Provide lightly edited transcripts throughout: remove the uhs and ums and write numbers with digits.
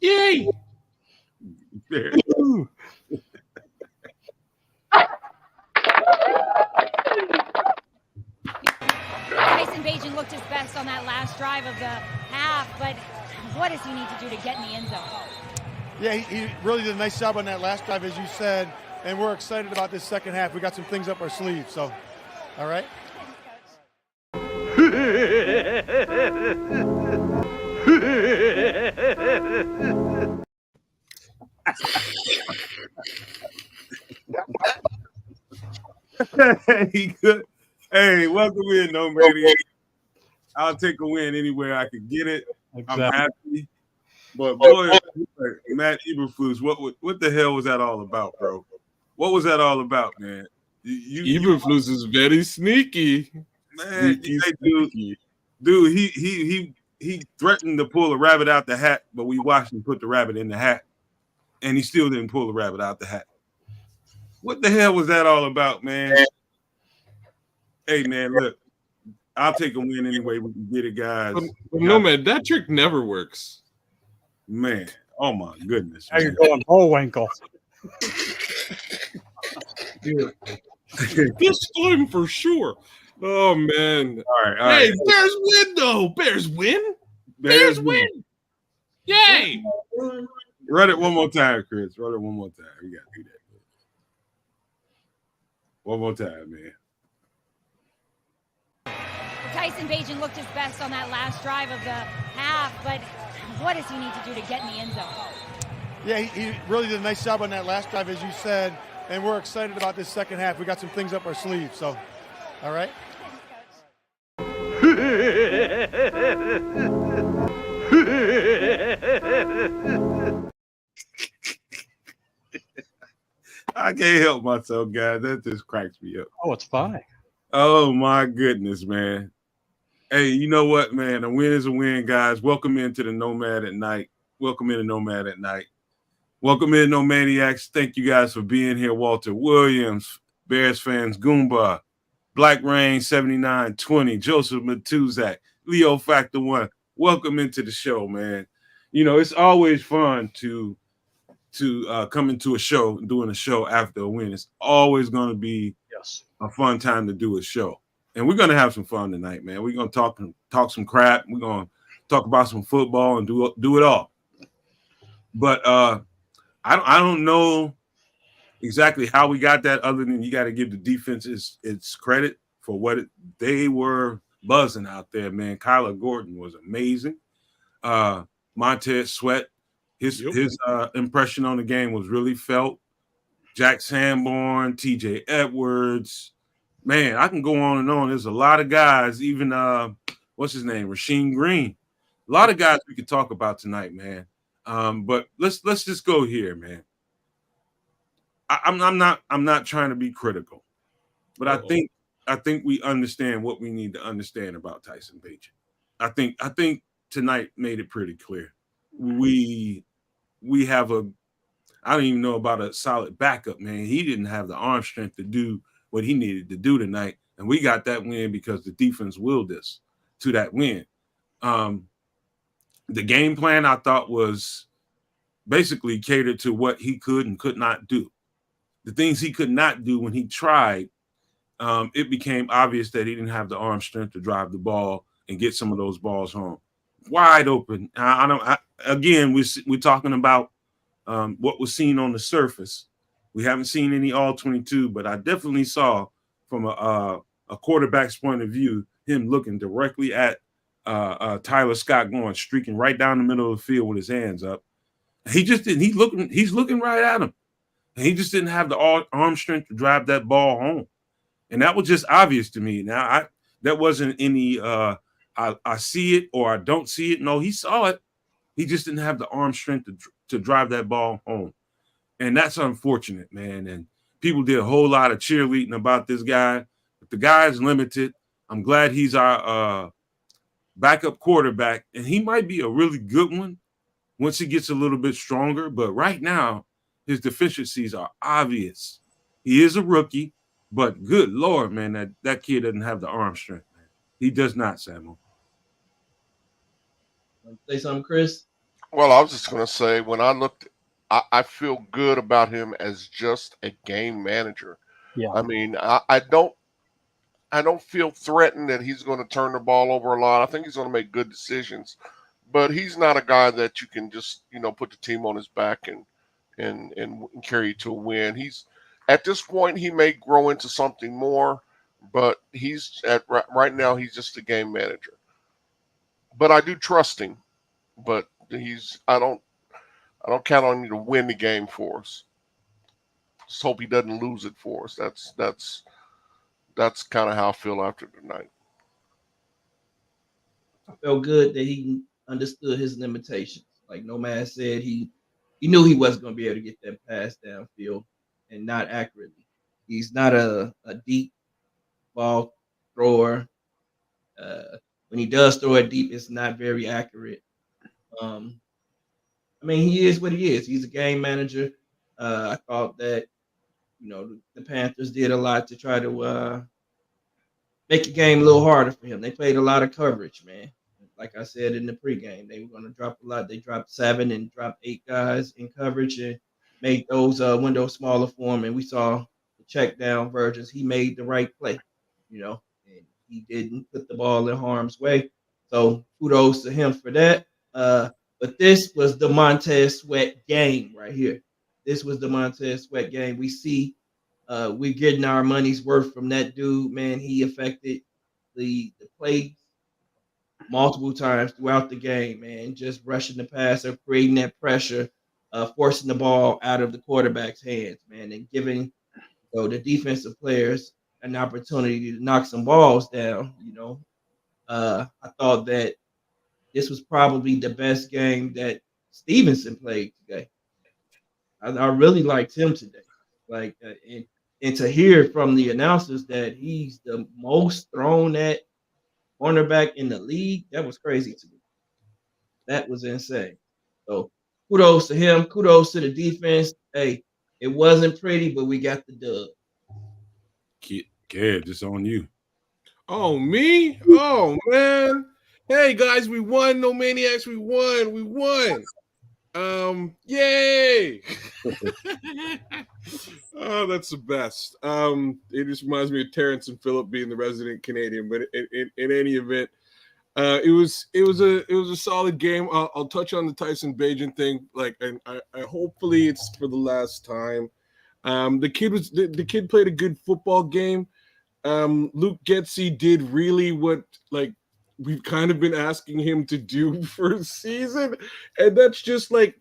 Yay! Tyson Bagent looked his best on that last drive of the half, but what does he need to do to get in the end zone? Yeah, he really did a nice job on that last drive, as you said, and we're excited about this second half. We got some things up our sleeve, so, all right? Hey, welcome in, Nomad. I'll take a win anywhere I can get it. Exactly. I'm happy. But boy, Matt Eberflus, what the hell was that all about, bro? What was that all about, man? Eberflus is very sneaky. Man, dude, he threatened to pull a rabbit out the hat, but we watched him put the rabbit in the hat, and he still didn't pull the rabbit out the hat. What the hell was that all about, man? Hey, man, look, I'll take a win anyway. We can get it, guys. But no, man, that trick never works. Man, oh my goodness. How you going, Bullwinkle? This time for sure. Oh, man. All right. Hey, Bears win, though. Bears win. Bears win. Yay. Run it one more time, Chris. Run it one more time. We got to do that. One more time, man. Tyson Bagent looked his best on that last drive of the half, but what does he need to do to get in the end zone? Yeah, he really did a nice job on that last drive, as you said, and we're excited about this second half. We got some things up our sleeve, so, all right? I can't help myself, guys. That just cracks me up. Oh, it's fine. Oh, my goodness, man. Hey, you know what, man? A win is a win, guys. Welcome into the Nomad at Night. Welcome into Nomad at Night. Welcome in, Nomadiacs. Thank you guys for being here. Walter Williams, Bears fans, Goomba, Black Rain 7920, Joseph Matuzak, Leo Factor 1. Welcome into the show, man. You know, it's always fun to come into a show, doing a show after a win. It's always going to be a fun time to do a show. And we're going to have some fun tonight, man. We're going to talk some crap. We're going to talk about some football and do it all. But I don't know exactly how we got that, other than you got to give the defense its credit for what they were buzzing out there, man. Kyler Gordon was amazing. Montez Sweat, his impression on the game was really felt. Jack Sanborn, TJ Edwards. Man, I can go on and on. There's a lot of guys, even what's his name? Rasheem Green. A lot of guys we could talk about tonight, man. But let's just go here, man. I'm not trying to be critical, but I think we understand what we need to understand about Tyson Bagent. I think tonight made it pretty clear. We have I don't even know about a solid backup, man. He didn't have the arm strength to do what he needed to do tonight, and we got that win because the defense willed us to that win. The game plan, I thought, was basically catered to what he could and could not do. The things he could not do when he tried, it became obvious that he didn't have the arm strength to drive the ball and get some of those balls home. Wide open. Again, we're talking about what was seen on the surface. We haven't seen any all-22, but I definitely saw from a quarterback's point of view him looking directly at Tyler Scott streaking right down the middle of the field with his hands up. He just didn't. He's looking right at him. And he just didn't have the arm strength to drive that ball home. And that was just obvious to me. Now, that wasn't any I see it or I don't see it. No, he saw it. He just didn't have the arm strength to drive that ball home. And that's unfortunate, man. And people did a whole lot of cheerleading about this guy. But the guy is limited. I'm glad he's our backup quarterback. And he might be a really good one once he gets a little bit stronger. But right now, his deficiencies are obvious. He is a rookie, but good Lord, man, that kid doesn't have the arm strength, man. He does not, Samuel. Say something, Chris? Well, I was just going to say when I looked, I feel good about him as just a game manager. Yeah. I mean, I don't feel threatened that he's going to turn the ball over a lot. I think he's going to make good decisions, but he's not a guy that you can just put the team on his back and carry to a win. He's at this point he may grow into something more, but he's right now he's just a game manager. But I do trust him. But I don't count on him to win the game for us. Just hope he doesn't lose it for us. That's kind of how I feel after tonight. I felt good that he understood his limitations. Like Nomad said, he knew he wasn't going to be able to get that pass downfield and not accurately. He's not a deep ball thrower. When he does throw it deep, it's not very accurate. Um, I mean, he is what he is. He's a game manager. I thought that the Panthers did a lot to try to make the game a little harder for him. They played a lot of coverage, man. Like I said in the pregame, they were going to drop a lot. They dropped 7 and dropped 8 guys in coverage and made those windows smaller for him. And we saw the check down versions. He made the right play, and he didn't put the ball in harm's way. So kudos to him for that. But this was the Montez Sweat game right here. This was the Montez Sweat game. We see we're getting our money's worth from that dude, man. He affected the play multiple times throughout the game, man. Just rushing the passer, creating that pressure, forcing the ball out of the quarterback's hands, man, and giving the defensive players an opportunity to knock some balls down. I thought that this was probably the best game that Stevenson played today. I really liked him today. Like, and to hear from the announcers that he's the most thrown at cornerback in the league, that was crazy to me. That was insane. So kudos to him. Kudos to the defense. Hey, it wasn't pretty, but we got the dub. Kid, just on you. Oh, me? Oh, man. Hey, guys, we won. No Maniacs, we won. We won. Yay. Oh, that's the best. It just reminds me of Terrence and Phillip being the resident Canadian, but in any event, it was a solid game. I'll touch on the Tyson Bagent thing, and I hopefully it's for the last time. The kid played a good football game. Luke Getsy did really what we've kind of been asking him to do for a season, and that's just play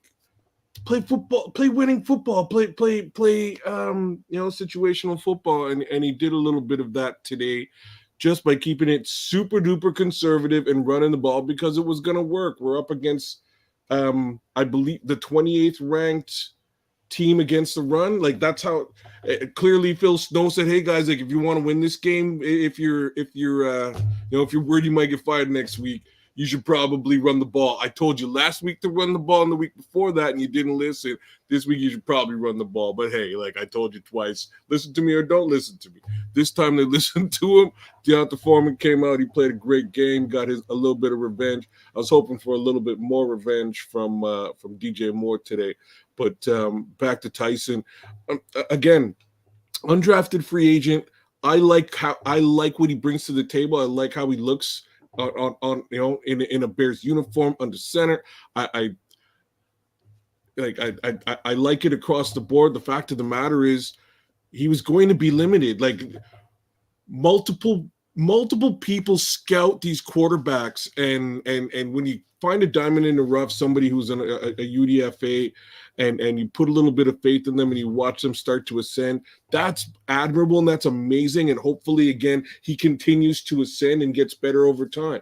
football, play winning football, play situational football, and he did a little bit of that today, just by keeping it super duper conservative and running the ball because it was going to work. We're up against, I believe, the 28th ranked team against the run. That's how clearly Phil Snow said, hey guys, if you want to win this game, if you're worried you might get fired next week, you should probably run the ball. I told you last week to run the ball and the week before that, and you didn't listen. This week you should probably run the ball. But hey, I told you twice, listen to me or don't listen to me. This time they listened to him. Deontay Foreman came out. He played a great game, got a little bit of revenge. I was hoping for a little bit more revenge from DJ Moore today. But back to Tyson. Again, undrafted free agent. I like what he brings to the table. I like how he looks on in a Bears uniform under center. I like it across the board. The fact of the matter is he was going to be limited. Multiple people scout these quarterbacks, and when you find a diamond in the rough, somebody who's a UDFA, and you put a little bit of faith in them and you watch them start to ascend, that's admirable and that's amazing. And hopefully, again, he continues to ascend and gets better over time.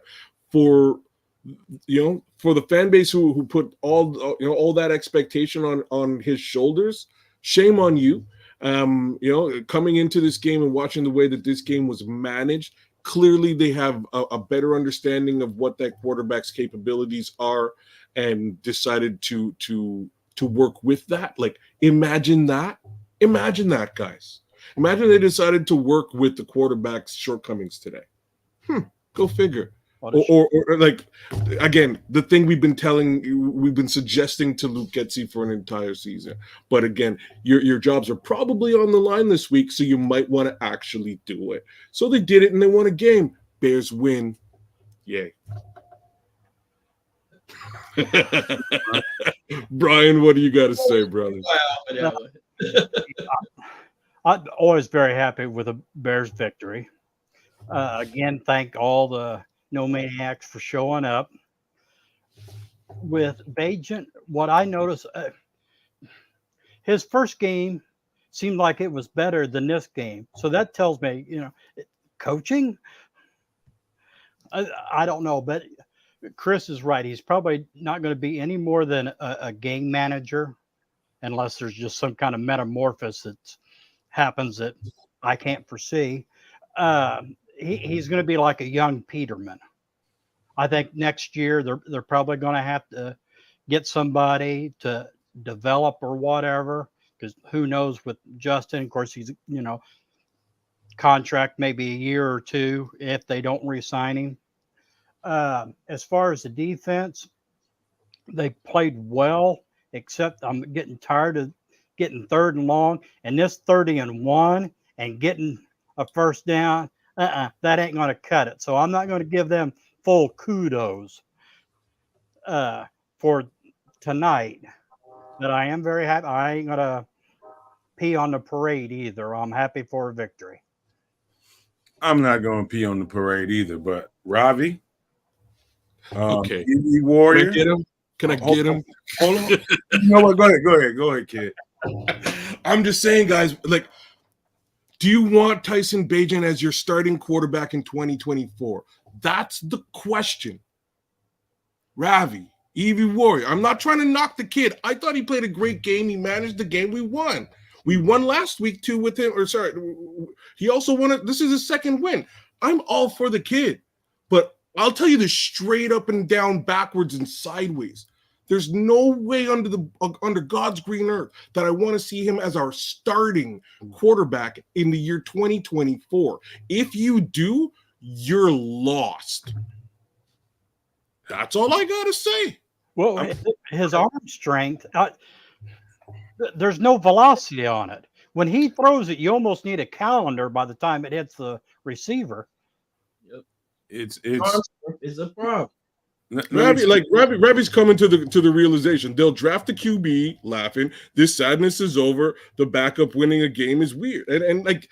For the fan base who put all that expectation on his shoulders, shame on you. Coming into this game and watching the way that this game was managed, clearly they have a better understanding of what that quarterback's capabilities are and decided to work with that. Imagine that, guys. Imagine they decided to work with the quarterback's shortcomings today. Go figure. Or like, again, the thing we've been suggesting to Luke Getsy for an entire season. But again, your jobs are probably on the line this week, so you might want to actually do it. So they did it, and they won a game. Bears win. Yay. Brian, what do you got to say, brother? I'm always very happy with a Bears victory. Again, thank all the Nomadiacs for showing up. With Bagent, what I noticed, his first game seemed like it was better than this game. So that tells me, coaching. I don't know, but Chris is right. He's probably not going to be any more than a game manager, unless there's just some kind of metamorphosis that happens that I can't foresee. He's going to be like a young Peterman. I think next year they're probably going to have to get somebody to develop or whatever, because who knows with Justin. Of course, he's contract maybe a year or two if they don't re-sign him. As far as the defense, they played well, except I'm getting tired of getting 3rd and long, and this 30-1 and getting a first down. That ain't going to cut it. So I'm not going to give them full kudos for tonight. But I am very happy. I ain't going to pee on the parade either. I'm happy for a victory. I'm not going to pee on the parade either, but Ravi. Okay. Warrior. Can I get him? Can I get him? Hold on. You know what? Go ahead, kid. I'm just saying, guys, like, do you want Tyson Bagent as your starting quarterback in 2024? That's the question. Ravi, Evie Warrior. I'm not trying to knock the kid. I thought he played a great game. He managed the game. We won. We won last week too with him. Or sorry, he also won it. This is his second win. I'm all for the kid, but I'll tell you this straight up and down, backwards and sideways. There's no way under God's green earth that I want to see him as our starting quarterback in the year 2024. If you do, you're lost. That's all I got to say. Well, his arm strength, there's no velocity on it. When he throws it, you almost need a calendar by the time it hits the receiver. Yep. It's a problem. Ravi's coming to the realization they'll draft the QB laughing. This sadness is over. The backup winning a game is weird, and like,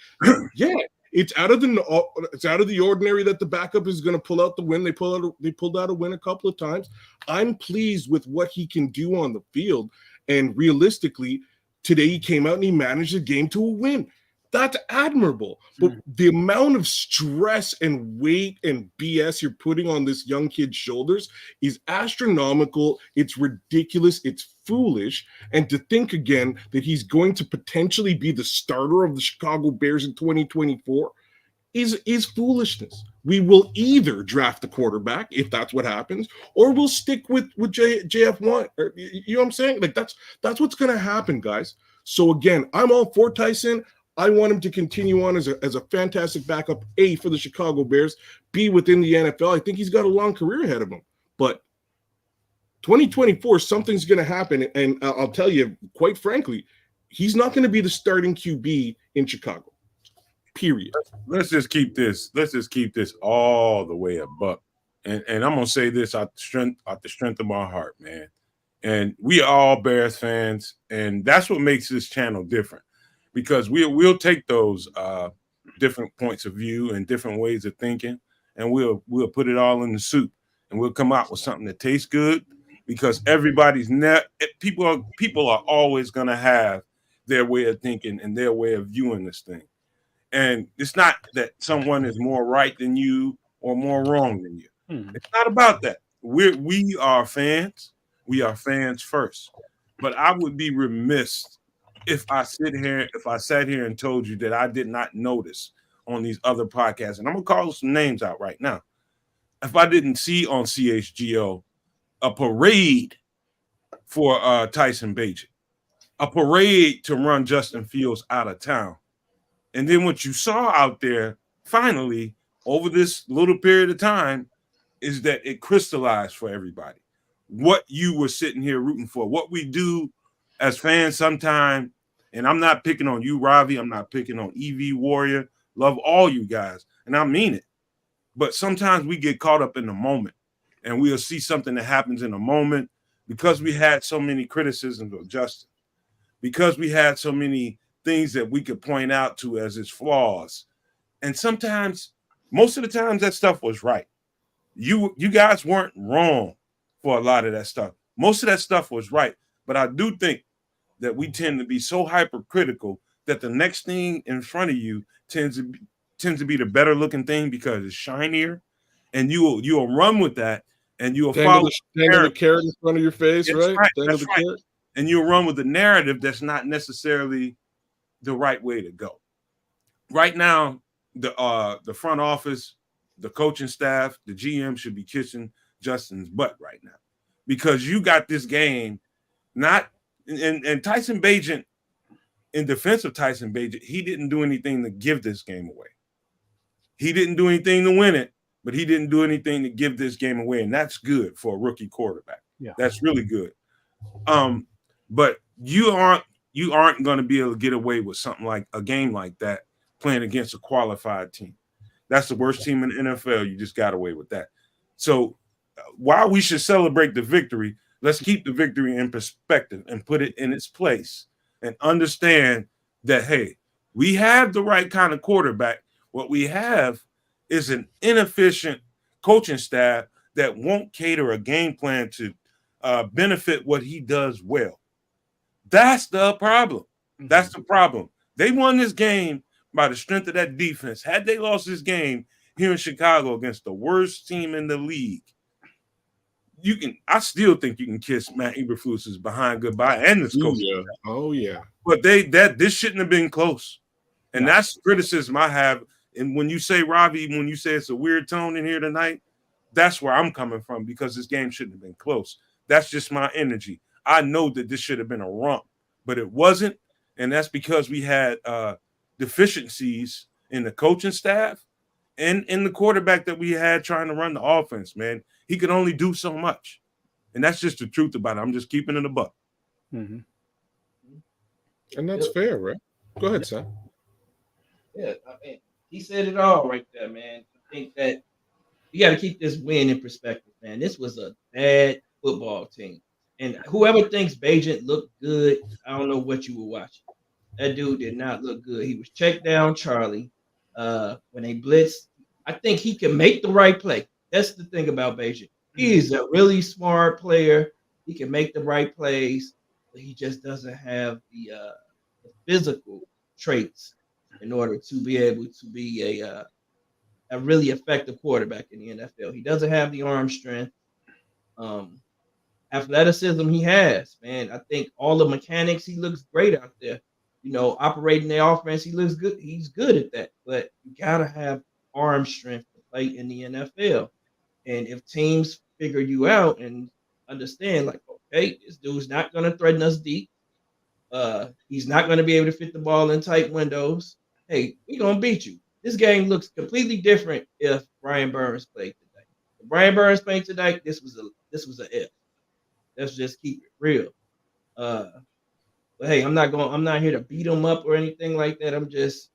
yeah, it's out of the ordinary that the backup is going to pull out the win. They pulled out a win a couple of times. I'm pleased with what he can do on the field, and realistically, today he came out and he managed the game to a win. That's admirable. But the amount of stress and weight and BS you're putting on this young kid's shoulders is astronomical. It's ridiculous. It's foolish. And to think again that he's going to potentially be the starter of the Chicago Bears in 2024 is foolishness. We will either draft the quarterback if that's what happens, or we'll stick with JF1. You know what I'm saying? Like that's what's going to happen, guys. So again, I'm all for Tyson. I want him to continue on as a fantastic backup, A, for the Chicago Bears, B, within the NFL. I think he's got a long career ahead of him. But 2024, something's going to happen. And I'll tell you, quite frankly, he's not going to be the starting QB in Chicago, period. Let's just keep this all the way a buck. And I'm going to say this out the strength of my heart, man. And we are all Bears fans, and that's what makes this channel different. Because we'll take those different points of view and different ways of thinking, and we'll put it all in the soup, and we'll come out with something that tastes good. Because people are always going to have their way of thinking and their way of viewing this thing, and it's not that someone is more right than you or more wrong than you. It's not about that. We are fans. We are fans first. But I would be remiss if I sat here and told you that I did not notice on these other podcasts, and I'm gonna call some names out right now. If I didn't see on CHGO a parade for Tyson Bagent, a parade to run Justin Fields out of town, and then what you saw out there finally over this little period of time is that it crystallized for everybody what you were sitting here rooting for. What we do as fans sometimes, and I'm not picking on you, Ravi. I'm not picking on EV Warrior. Love all you guys, and I mean it. But sometimes we get caught up in the moment, and we'll see something that happens in a moment because we had so many criticisms of Justin, because we had so many things that we could point out to as his flaws. And sometimes, most of the times, that stuff was right. You guys weren't wrong for a lot of that stuff. Most of that stuff was right. But I do think that we tend to be so hypercritical that the next thing in front of you tends to be the better looking thing because it's shinier, and you'll run with that, and you'll follow the carrot in front of your face, That's right? right. Dangle That's the right. carrot. And you'll run with the narrative that's not necessarily the right way to go. Right now, the front office, the coaching staff, the GM should be kissing Justin's butt right now, because you got this game not and Tyson Bagent, in defense of Tyson Bagent, he didn't do anything to give this game away. He didn't do anything to win it, but he didn't do anything to give this game away, and that's good for a rookie quarterback. Yeah. That's really good. But you aren't going to be able to get away with something like a game like that playing against a qualified team. That's the worst team in the NFL. You just got away with that. So while we should celebrate the victory, let's keep the victory in perspective and put it in its place and understand that, hey, we have the right kind of quarterback. What we have is an inefficient coaching staff that won't cater a game plan to benefit what he does well. That's the problem. That's the problem. They won this game by the strength of that defense. Had they lost this game here in Chicago against the worst team in the league, I still think you can kiss Matt Eberflus's behind goodbye and this coach. Oh yeah. But this shouldn't have been close. And that's criticism I have. And when you say, Ravi, when you say it's a weird tone in here tonight, that's where I'm coming from, because this game shouldn't have been close. That's just my energy. I know that this should have been a romp, but it wasn't. And that's because we had deficiencies in the coaching staff and in the quarterback that we had trying to run the offense, man. He could only do so much. And that's just the truth about it. I'm just keeping it a buck. Mm-hmm. And that's fair, right? Go ahead, Sam. Yeah, I mean, he said it all right there, man. I think that you got to keep this win in perspective, man. This was a bad football team. And whoever thinks Bagent looked good, I don't know what you were watching. That dude did not look good. He was checked down, Charlie. When they blitzed, I think he can make the right play. That's the thing about Bagent. He is a really smart player. He can make the right plays, but he just doesn't have the physical traits in order to be able to be a really effective quarterback in the NFL. He doesn't have the arm strength. Athleticism he has, man. I think all the mechanics, he looks great out there. You know, operating the offense, he looks good. He's good at that. But you gotta have arm strength to play in the NFL. And if teams figure you out and understand, like, okay, this dude's not gonna threaten us deep. He's not gonna be able to fit the ball in tight windows. Hey, we're gonna beat you. This game looks completely different if Brian Burns played today. If Brian Burns played today, this was a F. Let's just keep it real. But hey, I'm not here to beat him up or anything like that. I'm just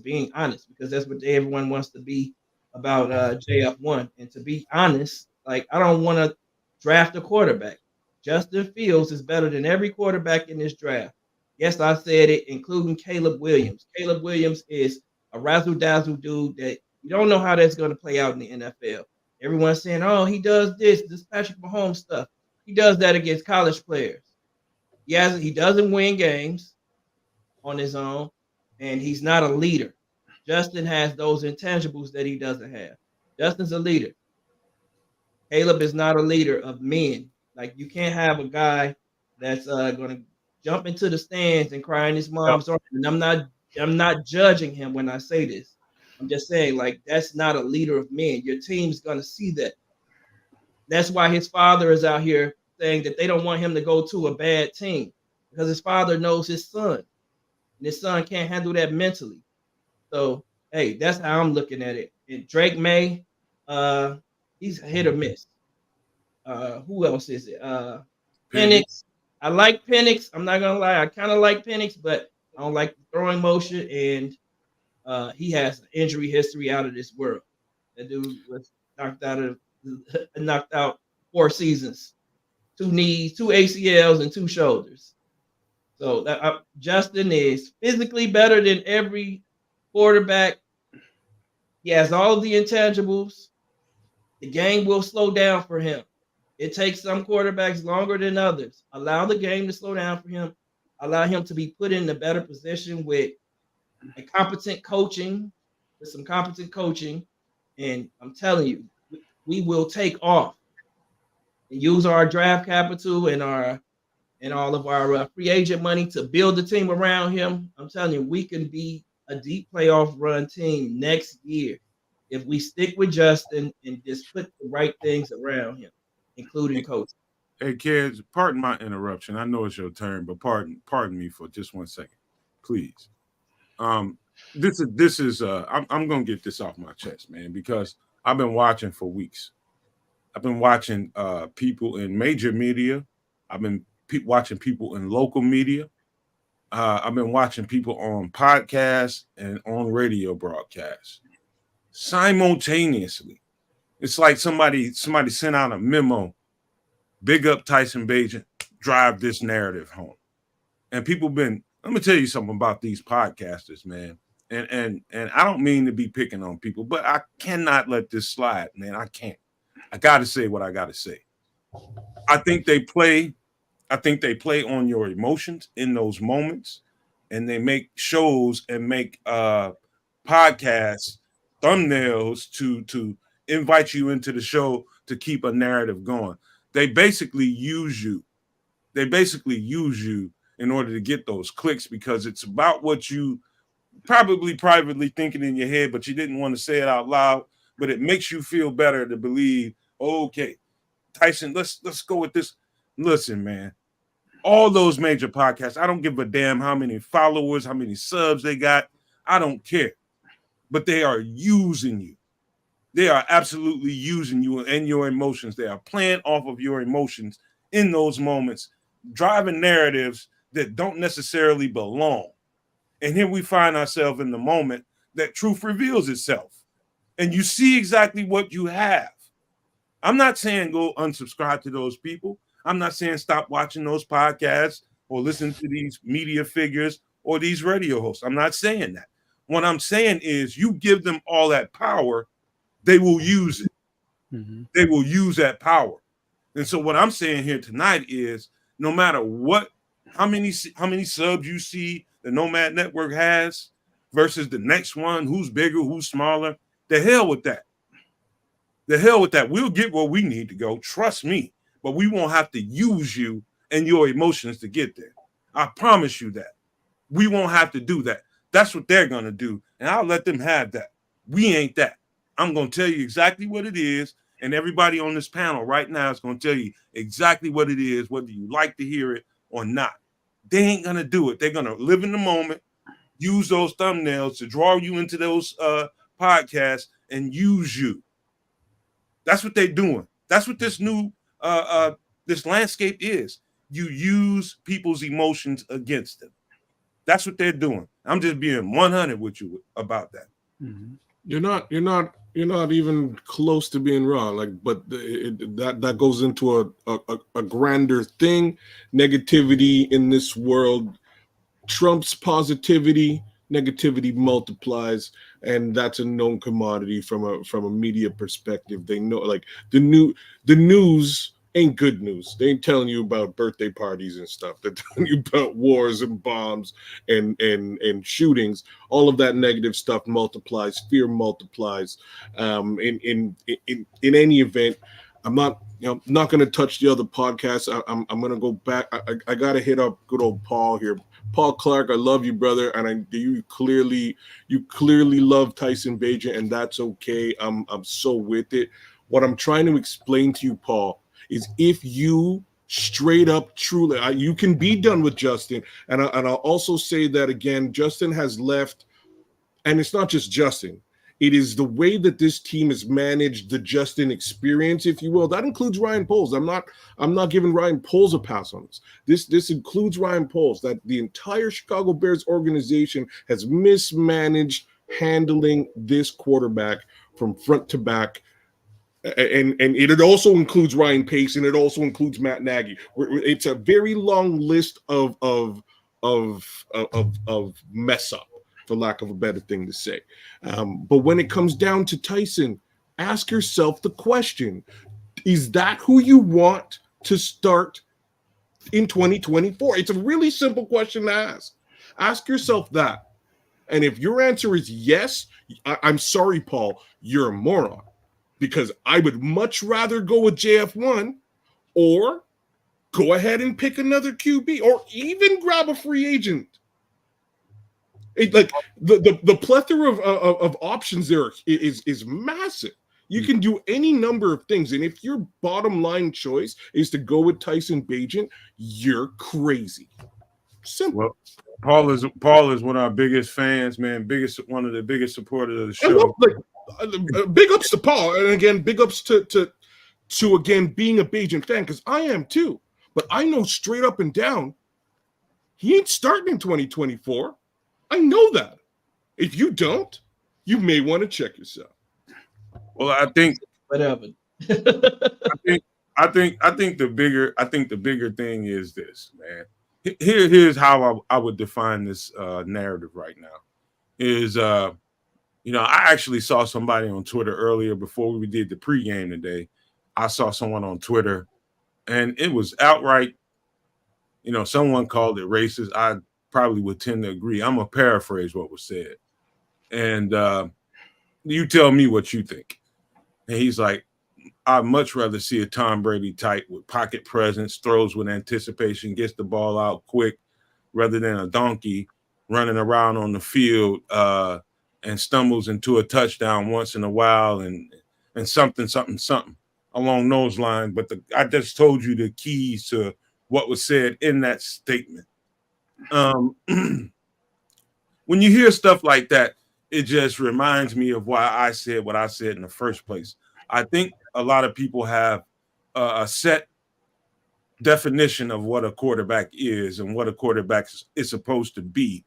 being honest, because that's what everyone wants to be about JF1. And to be honest, like, I don't want to draft a quarterback. Justin Fields is better than every quarterback in this draft. Yes, I said it, including Caleb Williams. Caleb Williams is a razzle-dazzle dude that you don't know how that's going to play out in the NFL. Everyone's saying, oh, he does this Patrick Mahomes stuff. He does that against college players. He doesn't win games on his own, and he's not a leader. Justin has those intangibles that he doesn't have. Justin's a leader. Caleb is not a leader of men. Like, you can't have a guy that's going to jump into the stands and cry in his mom's arms. And I'm not judging him when I say this. I'm just saying, like, that's not a leader of men. Your team's going to see that. That's why his father is out here saying that they don't want him to go to a bad team, because his father knows his son, and his son can't handle that mentally. So, hey, that's how I'm looking at it. And Drake May, he's hit or miss. Who else is it? Penix. I like Penix. I'm not gonna lie. I kind of like Penix, but I don't like the throwing motion, and he has an injury history out of this world. That dude was knocked out 4 seasons, 2 knees, 2 ACLs, and 2 shoulders. So that Justin is physically better than every quarterback. He has all of the intangibles. The game will slow down for him. It takes some quarterbacks longer than others. Allow the game to slow down for him. Allow him to be put in a better position with a competent coaching, with some competent coaching. And I'm telling you, we will take off and use our draft capital and all of our free agent money to build the team around him. I'm telling you, we can be a deep playoff run team next year if we stick with Justin and just put the right things around him, including coaching. Hey, kids, pardon my interruption. I know it's your turn, but pardon me for just 1 second, please. This is I'm gonna get this off my chest, man, because I've been watching for weeks. I've been watching people in major media. I've been watching people in local media. I've been watching people on podcasts and on radio broadcasts simultaneously. It's like somebody sent out a memo. Big up Tyson Bagent, drive this narrative home. And people been, let me tell you something about these podcasters, man. And I don't mean to be picking on people, but I cannot let this slide, man. I can't. I gotta say what I gotta say. I think they play on your emotions in those moments, and they make shows and make podcasts, thumbnails to invite you into the show to keep a narrative going. They basically use you. In order to get those clicks, because it's about what you probably privately thinking in your head, but you didn't want to say it out loud. But it makes you feel better to believe, okay, Tyson, let's go with this. Listen, man, all those major podcasts, I don't give a damn how many followers, how many subs they got. I don't care. But they are using you. They are absolutely using you and your emotions. They are playing off of your emotions in those moments, driving narratives that don't necessarily belong. And here we find ourselves in the moment that truth reveals itself. And you see exactly what you have. I'm not saying go unsubscribe to those people. I'm not saying stop watching those podcasts or listen to these media figures or these radio hosts. I'm not saying that. What I'm saying is you give them all that power, they will use it. Mm-hmm. They will use that power. And so what I'm saying here tonight is no matter what, how many subs you see the Nomad Network has versus the next one, who's bigger, who's smaller, the hell with that. The hell with that. We'll get where we need to go. Trust me. But we won't have to use you and your emotions to get there. I promise you that. We won't have to do that. That's what they're going to do. And I'll let them have that. We ain't that. I'm going to tell you exactly what it is. And everybody on this panel right now is going to tell you exactly what it is, whether you like to hear it or not. They ain't going to do it. They're going to live in the moment, use those thumbnails to draw you into those podcasts and use you. That's what they're doing. That's what this new this landscape is. You use people's emotions against them. That's what they're doing. I'm just being 100 with you about that. Mm-hmm. You're not even close to being wrong. Like, but that goes into a grander thing. Negativity in this world trumps positivity. Negativity multiplies, and that's a known commodity from a media perspective. They know, like the news ain't good news. They ain't telling you about birthday parties and stuff. They're telling you about wars and bombs and shootings. All of that negative stuff multiplies. Fear multiplies. In any event, I'm not going to touch the other podcasts. I'm going to go back. I got to hit up good old Paul here. Paul Clark, I love you, brother, and you clearly love Tyson Bagent, and that's okay. I'm so with it. What I'm trying to explain to you, Paul, is if you straight up truly, you can be done with Justin, and I'll also say that again, Justin has left, and it's not just Justin. It is the way that this team has managed the Justin experience, if you will. That includes Ryan Poles. I'm not giving Ryan Poles a pass on this. This includes Ryan Poles, that the entire Chicago Bears organization has mismanaged handling this quarterback from front to back. And it also includes Ryan Pace, and it also includes Matt Nagy. It's a very long list of mess up, for lack of a better thing to say. But when it comes down to Tyson, ask yourself the question: is that who you want to start in 2024? It's a really simple question to ask. Ask yourself that, and if your answer is yes, I'm sorry, Paul, you're a moron. Because I would much rather go with JF1 or go ahead and pick another QB or even grab a free agent. Like the plethora of options there is massive. You can do any number of things. And if your bottom line choice is to go with Tyson Bagent, you're crazy. Simple. Well, Paul is one of our biggest fans, man. One of the biggest supporters of the show. Big ups to Paul, and again, big ups to again being a Bagent fan, because I am too. But I know straight up and down, he ain't starting in 2024. I know that. If you don't, you may want to check yourself. Well, I think Whatever. I think the bigger thing is this, man. Here's how I would define this narrative right now. Is I actually saw somebody on Twitter earlier before we did the pregame today. I saw someone on Twitter, and it was outright, someone called it racist. I probably would tend to agree. I'm going to paraphrase what was said. And you tell me what you think. And he's like, I'd much rather see a Tom Brady type with pocket presence, throws with anticipation, gets the ball out quick, rather than a donkey running around on the field and stumbles into a touchdown once in a while and something along those lines. But I just told you the keys to what was said in that statement. When you hear stuff like that, it just reminds me of why I said what I said in the first place. I think a lot of people have a set definition of what a quarterback is and what a quarterback is supposed to be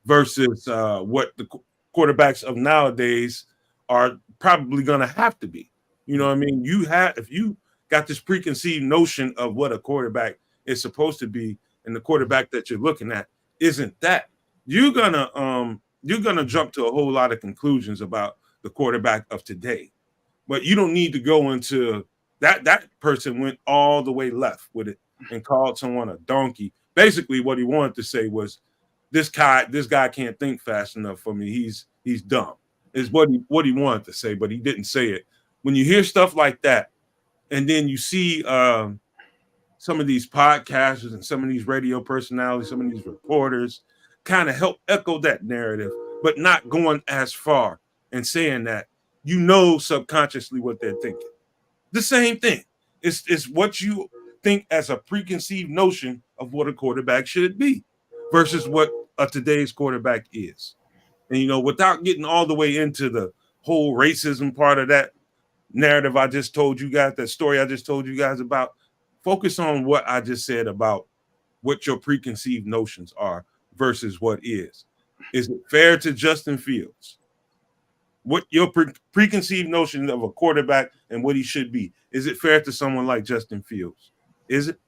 versus what the quarterbacks of nowadays are probably going to have to be. You know what I mean? If you got this preconceived notion of what a quarterback is supposed to be, and the quarterback that you're looking at isn't that, you're gonna jump to a whole lot of conclusions about the quarterback of today. But you don't need to go into that. That person went all the way left with it and called someone a donkey. Basically, what he wanted to say was, this guy can't think fast enough for me. He's dumb. Is what he wanted to say, but he didn't say it. When you hear stuff like that, and then you see some of these podcasters and some of these radio personalities, some of these reporters kind of help echo that narrative, but not going as far and saying that, subconsciously what they're thinking. The same thing. It's what you think as a preconceived notion of what a quarterback should be versus what today's quarterback is. And, without getting all the way into the whole racism part of that narrative I just told you guys, that story I just told you guys about, focus on what I just said about what your preconceived notions are versus what is. Is it fair to Justin Fields? What your preconceived notion of a quarterback and what he should be. Is it fair to someone like Justin Fields? Is it?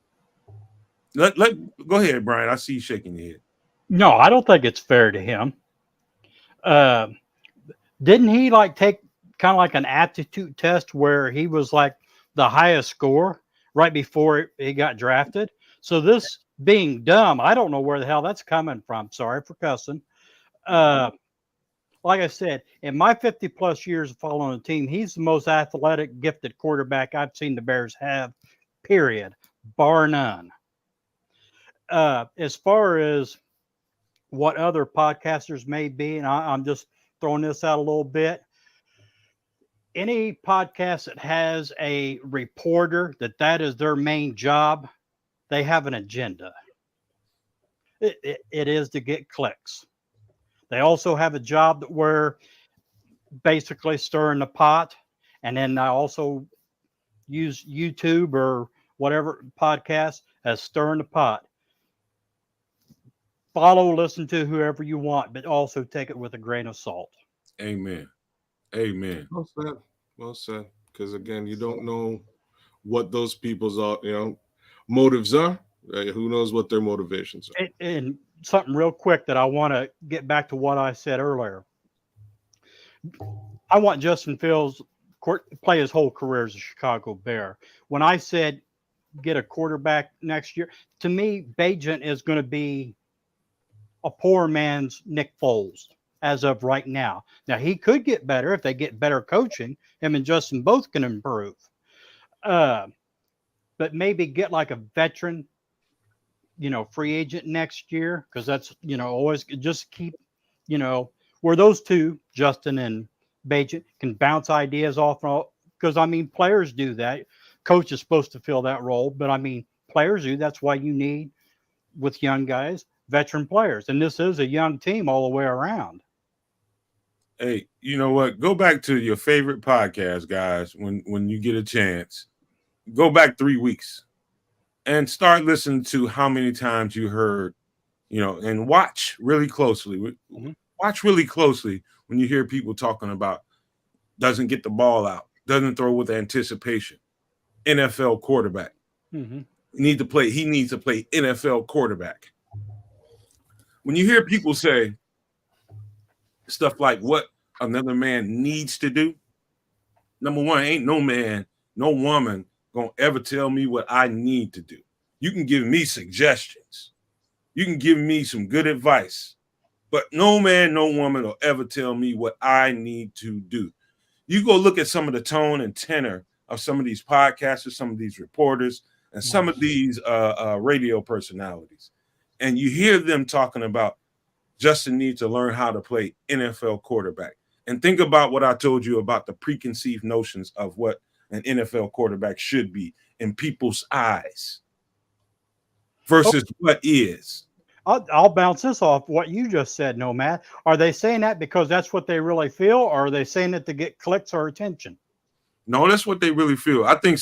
Go ahead, Brian. I see you shaking your head. No, I don't think it's fair to him. Didn't he take kind of like an aptitude test where he was like the highest score right before he got drafted? So this being dumb, I don't know where the hell that's coming from. Sorry for cussing. Like I said, in my 50 plus years of following the team, he's the most athletic, gifted quarterback I've seen the Bears have, period, bar none. As far as what other podcasters may be, and I'm just throwing this out a little bit, any podcast that has a reporter that is their main job, they have an agenda. It is to get clicks. They also have a job where basically stirring the pot. And then I also use YouTube or whatever podcast as stirring the pot. Follow, listen to whoever you want, but also take it with a grain of salt. Amen. Amen. Well said. Well said. Because again, you don't know what those people's motives are. Right? Who knows what their motivations are? And something real quick that I want to get back to what I said earlier. I want Justin Fields play his whole career as a Chicago Bear. When I said get a quarterback next year, to me, Bagent is going to be a poor man's Nick Foles as of right now. Now, he could get better if they get better coaching. Him and Justin both can improve. But maybe get like a veteran, free agent next year, because that's, always just keep, where those two, Justin and Bagent, can bounce ideas off. Because, players do that. Coach is supposed to fill that role, but, players do. That's why you need, with young guys, veteran players. And this is a young team all the way around. Hey, you know what? Go back to your favorite podcast, guys, when you get a chance. Go back 3 weeks and start listening to how many times you heard, and watch really closely. Mm-hmm. Watch really closely when you hear people talking about doesn't get the ball out, doesn't throw with anticipation, NFL quarterback. Mm-hmm. He needs to play NFL quarterback. When you hear people say stuff like what another man needs to do, number one, ain't no man, no woman gonna ever tell me what I need to do. You can give me suggestions. You can give me some good advice, but no man, no woman will ever tell me what I need to do. You go look at some of the tone and tenor of some of these podcasters, some of these reporters, and some of these radio personalities, and you hear them talking about Justin needs to learn how to play NFL quarterback. And think about what I told you about the preconceived notions of what an NFL quarterback should be in people's eyes versus what is. I'll bounce this off what you just said, Nomad. Are they saying that because that's what they really feel, or are they saying it to get clicks or attention? No, that's what they really feel. I think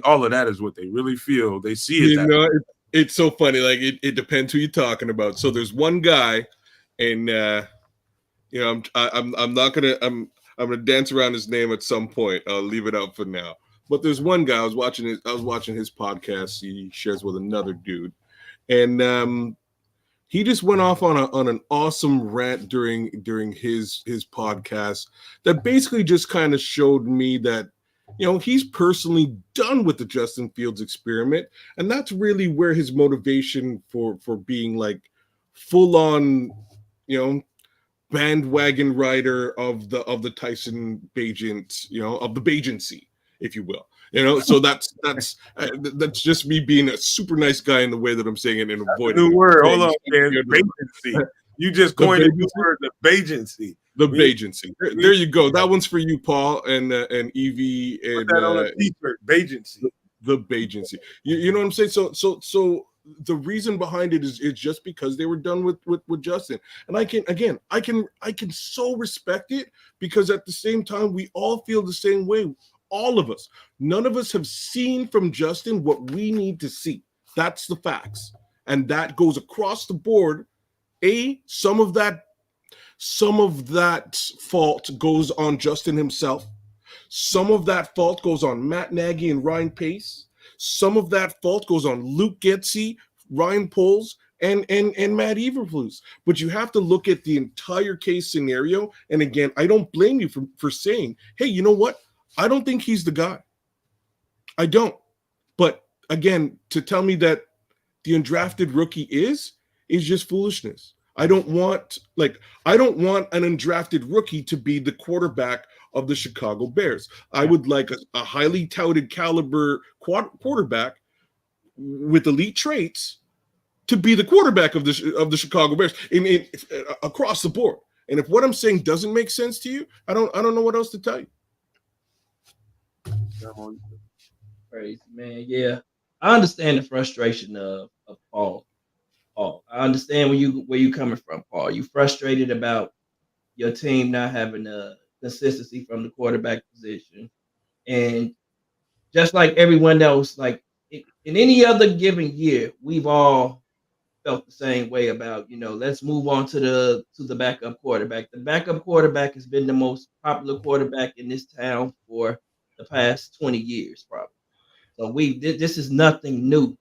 all of that is what they really feel. They see it. It's so funny. Like it depends who you're talking about. So there's one guy, and I'm gonna dance around his name at some point. I'll leave it out for now. But there's one guy I was watching his podcast. He shares with another dude, and he just went off on an awesome rant during his podcast that basically just kind of showed me that he's personally done with the Justin Fields experiment, and that's really where his motivation for being like full on bandwagon rider of the Tyson Bagent, of the Bagency, if you will. So that's just me being a super nice guy in the way that I'm saying it and avoiding new word. Hold on, man. Bagency. You just coined the new word, the Bagency. The Bagency. There you go. That one's for you, Paul, and Evie, and put that on a t-shirt. Bagency. The Bagency. You know what I'm saying? So the reason behind it is just because they were done with Justin, and I can so respect it, because at the same time we all feel the same way. All of us. None of us have seen from Justin what we need to see. That's the facts, and that goes across the board. Some of that fault goes on Justin himself. Some of that fault goes on Matt Nagy and Ryan Pace. Some of that fault goes on Luke Getsy, Ryan Poles, and Matt Eberflus. But you have to look at the entire case scenario. And again, I don't blame you for saying, hey, you know what? I don't think he's the guy. I don't. But again, to tell me that the undrafted rookie is just foolishness. I don't want an undrafted rookie to be the quarterback of the Chicago Bears. I would like a highly touted caliber quarterback with elite traits to be the quarterback of the Chicago Bears in across the board. And if what I'm saying doesn't make sense to you, I don't know what else to tell you. Crazy, man. Yeah, I understand the frustration of Paul. I understand where you coming from, Paul. You frustrated about your team not having consistency from the quarterback position. And just like everyone else, like in any other given year, we've all felt the same way about, let's move on to the backup quarterback. The backup quarterback has been the most popular quarterback in this town for the past 20 years, probably. So this is nothing new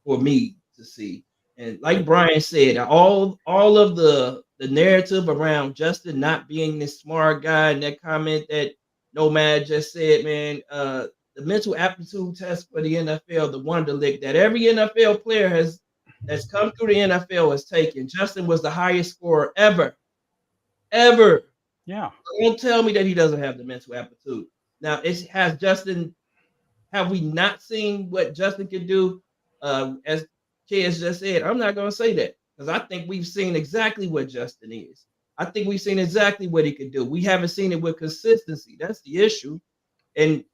for me to see. And like Brian said, all of the narrative around Justin not being this smart guy, and that comment that Nomad just said, man, the mental aptitude test for the NFL, the Wonderlic that every NFL player that's come through the NFL has taken. Justin was the highest scorer ever. Yeah. Don't tell me that he doesn't have the mental aptitude. Now, have we not seen what Justin can do? As Kez just said, I'm not going to say that because I think we've seen exactly what Justin is. I think we've seen exactly what he could do. We haven't seen it with consistency. That's the issue. And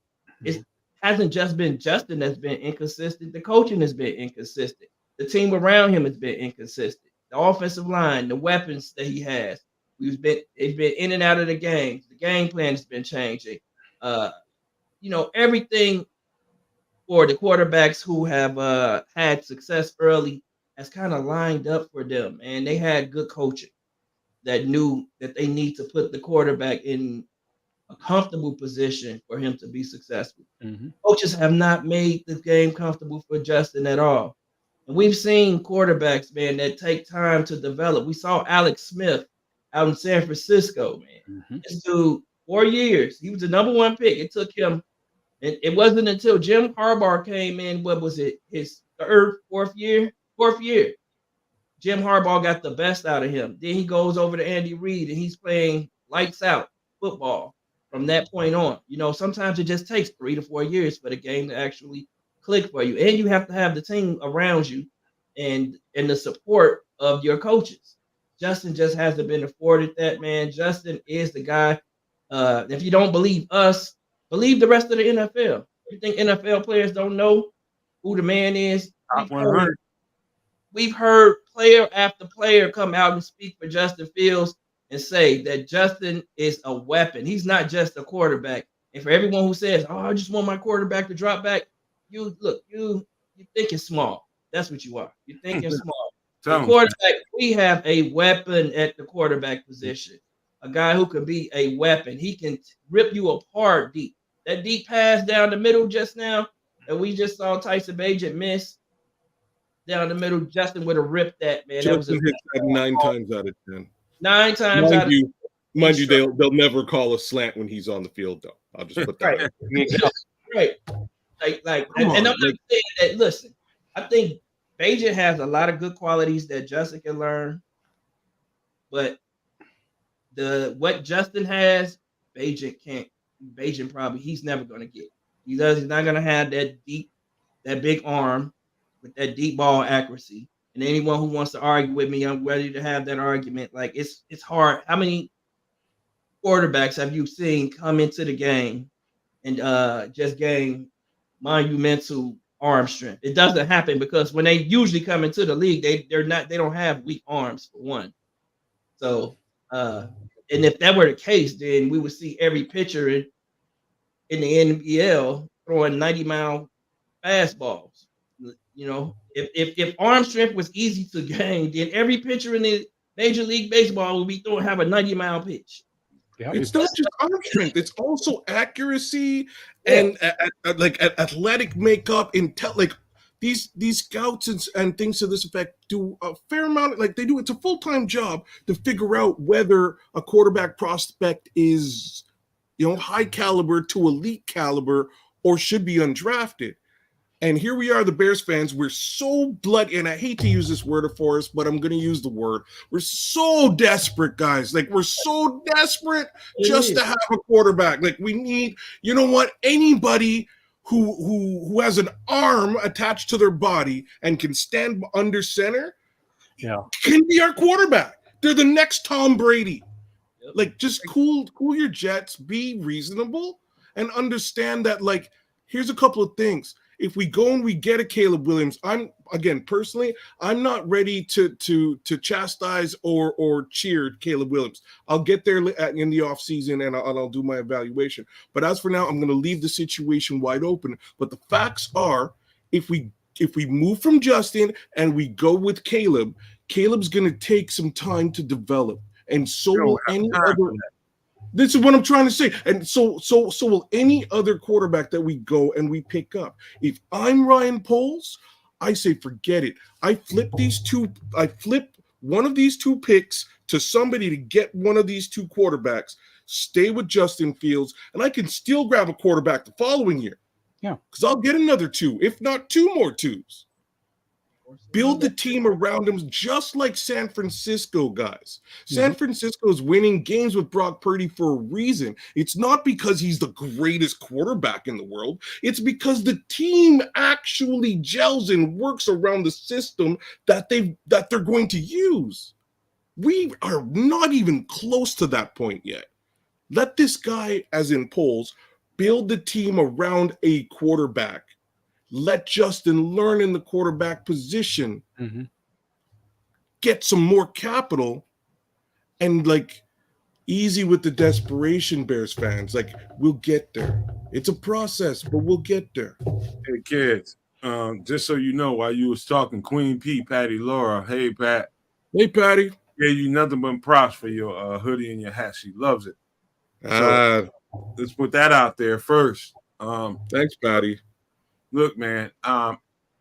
it hasn't just been Justin that's been inconsistent. The coaching has been inconsistent. The team around him has been inconsistent. The offensive line, the weapons that he has, they've been in and out of the games. The game plan has been changing. Everything for the quarterbacks who have had success early has kind of lined up for them, and they had good coaching that knew that they need to put the quarterback in a comfortable position for him to be successful. Mm-hmm. Coaches have not made the game comfortable for Justin at all. And we've seen quarterbacks, man, that take time to develop. We saw Alex Smith out in San Francisco, man. Mm-hmm. This dude, 4 years, he was the number one pick. It took him, and it wasn't until Jim Harbaugh came in, what was it, his fourth year? Jim Harbaugh got the best out of him. Then he goes over to Andy Reid, and he's playing lights out football from that point on. Sometimes it just takes 3 to 4 years for the game to actually click for you. And you have to have the team around you and the support of your coaches. Justin just hasn't been afforded that, man. Justin is the guy. If you don't believe us, believe the rest of the NFL. You think NFL players don't know who the man is? We've heard player after player come out and speak for Justin Fields and say that Justin is a weapon. He's not just a quarterback. And for everyone who says, "Oh, I just want my quarterback to drop back," you thinking small. That's what you are. You're thinking small. The quarterback, we have a weapon at the quarterback position. A guy who can be a weapon. He can rip you apart deep. That deep pass down the middle just now that we just saw Tyson Bagent miss down the middle, Justin would have ripped that, man. Justin hits that 9 times out of 10. 9 times out of 10. Mind you, they'll never call a slant when he's on the field, though. I'll just put that right. And I'm not saying that. Listen, I think Bagent has a lot of good qualities that Justin can learn, but what Justin has, Bagent can't. Bagent probably he's never going to get. He's not going to have that big arm with that deep ball accuracy. And anyone who wants to argue with me, I'm ready to have that argument. Like it's hard. How many quarterbacks have you seen come into the game and just gain monumental arm strength? It doesn't happen because when they usually come into the league, they don't have weak arms for one. So and if that were the case, then we would see every pitcher in the NBL throwing 90-mile fastballs. If arm strength was easy to gain, then every pitcher in the Major League Baseball would have a 90-mile pitch. Yeah, it's not just arm strength; it's also accuracy and athletic makeup. These scouts and things to this effect do a fair amount. It's a full-time job to figure out whether a quarterback prospect is, high caliber to elite caliber or should be undrafted. And here we are, the Bears fans. We're so bloody, and I hate to use this word, for us, but I'm going to use the word. We're so desperate, guys. We're so desperate just to have a quarterback. We need, anybody who has an arm attached to their body and can stand under center, can be our quarterback. They're the next Tom Brady. Just cool your jets, be reasonable, and understand that. Here's a couple of things. if we go and we get a Caleb Williams, personally, I'm not ready to chastise or cheer Caleb Williams. I'll get there in the offseason and I'll do my evaluation. But as for now, I'm going to leave the situation wide open. But the facts are, if we move from Justin and we go with Caleb, Caleb's going to take some time to develop, and so will any other. This is what I'm trying to say. And so will any other quarterback that we go and we pick up. If I'm Ryan Poles, I say forget it. I flip one of these two picks to somebody to get one of these two quarterbacks, stay with Justin Fields, and I can still grab a quarterback the following year. Yeah. Because I'll get another 2, if not 2 more 2s. Build the team around him, just like San Francisco, guys. San Francisco is winning games with Brock Purdy for a reason. It's not because he's the greatest quarterback in the world. It's because the team actually gels and works around the system that they're going to use. We are not even close to that point yet. Let this guy, as in Poles, build the team around a quarterback. Let Justin learn in the quarterback position, get some more capital, and easy with the desperation, Bears fans. We'll get there. It's a process, but we'll get there. Hey, kids, just so you know, while you was talking, Queen P, Patty Laura, hey, Pat. Hey, Patty. Gave you nothing but props for your hoodie and your hat. She loves it. So let's put that out there first. Thanks, Patty. Look, man,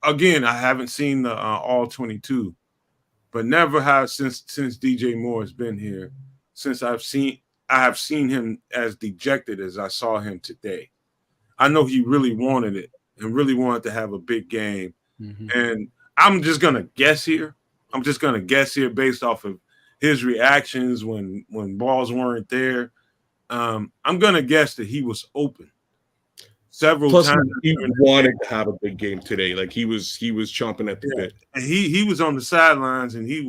again, I haven't seen the all 22, but never have since DJ Moore has been here, since I have seen him as dejected as I saw him today. I know he really wanted it and really wanted to have a big game. And I'm just going to guess here. Based off of his reactions when balls weren't there. I'm going to guess that he was open. Several times he wanted to have a big game today. He was chomping at the bit. And he was on the sidelines, and he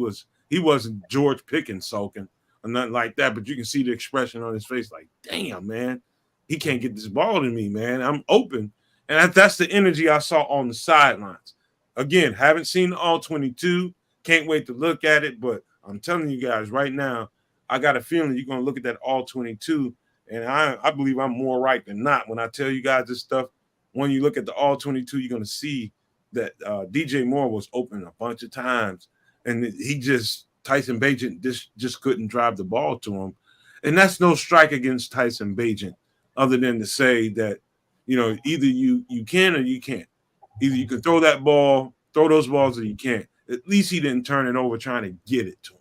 wasn't George Pickens sulking or nothing like that. But you can see the expression on his face, like, damn, man, he can't get this ball to me, man. I'm open. And that's the energy I saw on the sidelines. Again, haven't seen the all 22. Can't wait to look at it. But I'm telling you guys right now, I got a feeling you're going to look at that all 22. And I believe I'm more right than not when I tell you guys this stuff. When you look at the all 22, you're going to see that DJ Moore was open a bunch of times. And Tyson Bagent just couldn't drive the ball to him. And that's no strike against Tyson Bagent, other than to say that, either you can or you can't. Either you can throw those balls, or you can't. At least he didn't turn it over trying to get it to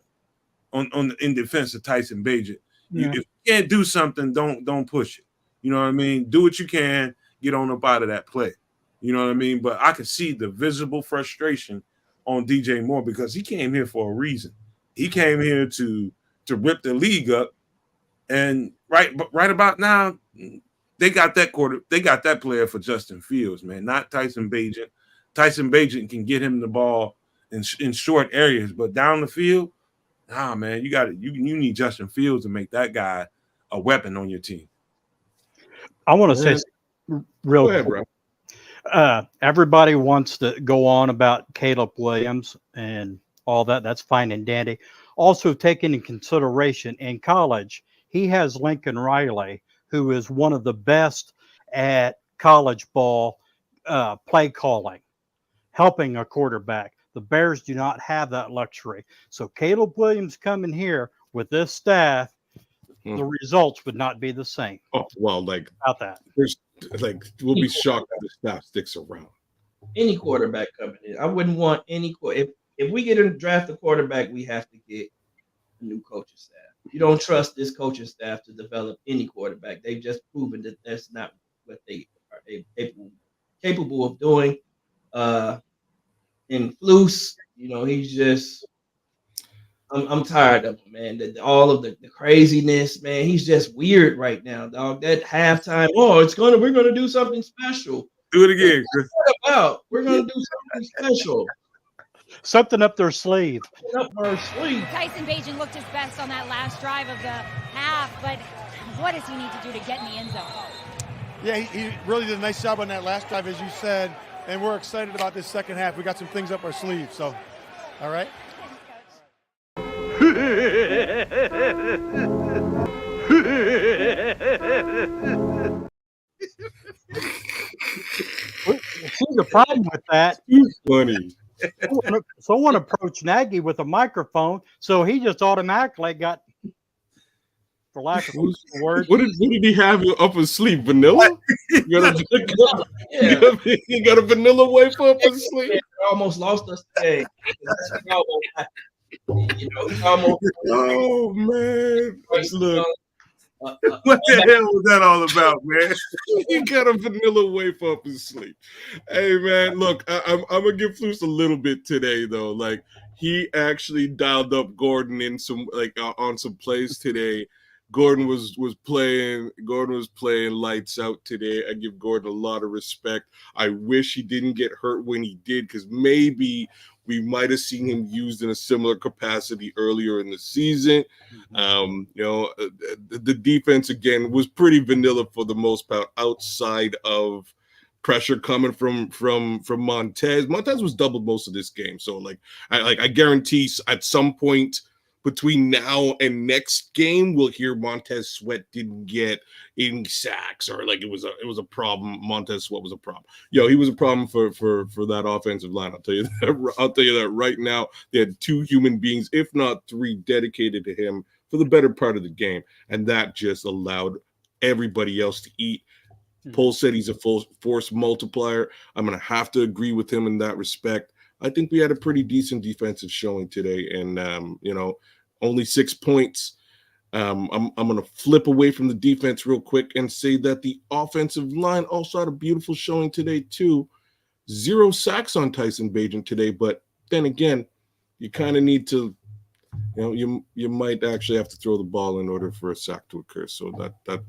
him in defense of Tyson Bagent. Yeah. If you can't do something, don't push it. You know what I mean? Do what you can, get on up out of that play. You know what I mean? But I can see the visible frustration on DJ Moore because he came here for a reason. He came here to rip the league up. And right about now, they got that player for Justin Fields, man, not Tyson Bagent. Tyson Bagent can get him the ball in short areas, but down the field, nah, man, you need Justin Fields to make that guy a weapon on your team. I want to say real Go ahead, quick. bro. Everybody wants to go on about Caleb Williams and all that. That's fine and dandy. Also, taking in consideration in college, he has Lincoln Riley, who is one of the best at college ball play calling, helping a quarterback. The Bears do not have that luxury. So Caleb Williams coming here with this staff, the results would not be the same. Oh, well, About that. we'll be shocked if the staff sticks around. Any quarterback coming in, I wouldn't want any. If we get to draft a quarterback, we have to get a new coaching staff. You don't trust this coaching staff to develop any quarterback. They've just proven that that's not what they are capable of doing. And Flus, he's just. I'm tired of him, man. All of the craziness, man. He's just weird right now, dog. That halftime, we're gonna do something special. Do it again, Chris. We're gonna do something special. Something up their sleeve. Tyson Bagent looked his best on that last drive of the half, but what does he need to do to get in the end zone? Yeah, he really did a nice job on that last drive, as you said, and we're excited about this second half. We got some things up our sleeve. So, all right. See, the problem with that, Funny. someone approached Nagy with a microphone, so he just automatically got, for lack of a word. What did he have up his sleeve? Vanilla? You got a vanilla wafer up his sleeve? Yeah, almost lost us today. Almost. Oh man! Look, What the hell was that all about, man? he got a vanilla wafer up his sleeve. Hey man, look, I'm gonna give Flus a little bit today though. Like he actually dialed up Gordon in some on some plays today. Gordon was playing lights out today. I give Gordon a lot of respect. I wish he didn't get hurt when he did, because maybe we might have seen him used in a similar capacity earlier in the season. The defense again was pretty vanilla for the most part, outside of pressure coming from Montez. Montez was doubled most of this game, so I guarantee at some point between now and next game, we'll hear Montez Sweat didn't get any sacks, or it was a problem. Montez Sweat was a problem. He was a problem for that offensive line. I'll tell you that right now. They had 2 human beings, if not 3, dedicated to him for the better part of the game, and that just allowed everybody else to eat. Pohl said he's a full force multiplier. I'm going to have to agree with him in that respect. I think we had a pretty decent defensive showing today, and only 6 points. I'm going to flip away from the defense real quick and say that the offensive line also had a beautiful showing today too. 0 sacks on Tyson Bagent today, but then again, you kind of need to, you might actually have to throw the ball in order for a sack to occur. So that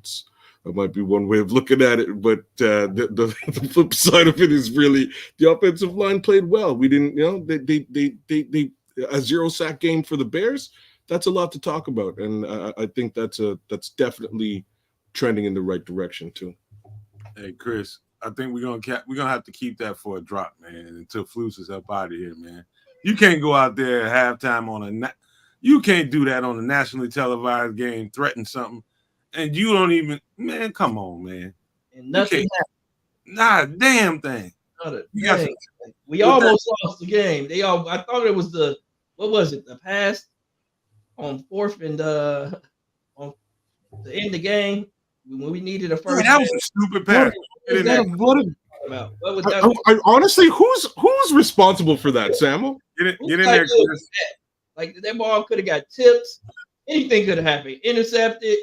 might be one way of looking at it, but the flip side of it is really the offensive line played well. We didn't, they a 0 sack game for the Bears. That's a lot to talk about, and I think that's definitely trending in the right direction too. Hey Chris, I think we're gonna have to keep that for a drop, man, until Flus is up out of here, man. You can't go out there at halftime you can't do that on a nationally televised game, threaten something, and you don't even, man. Come on, man. And nothing happened. Not a damn thing. We almost lost the game. I thought it was the pass on 4th and on to end the game when we needed a first. That was a stupid pass. Honestly, who's responsible for that, Samuel? Get in there, Chris. Like that ball could have got tips. Anything could have happened. Intercepted.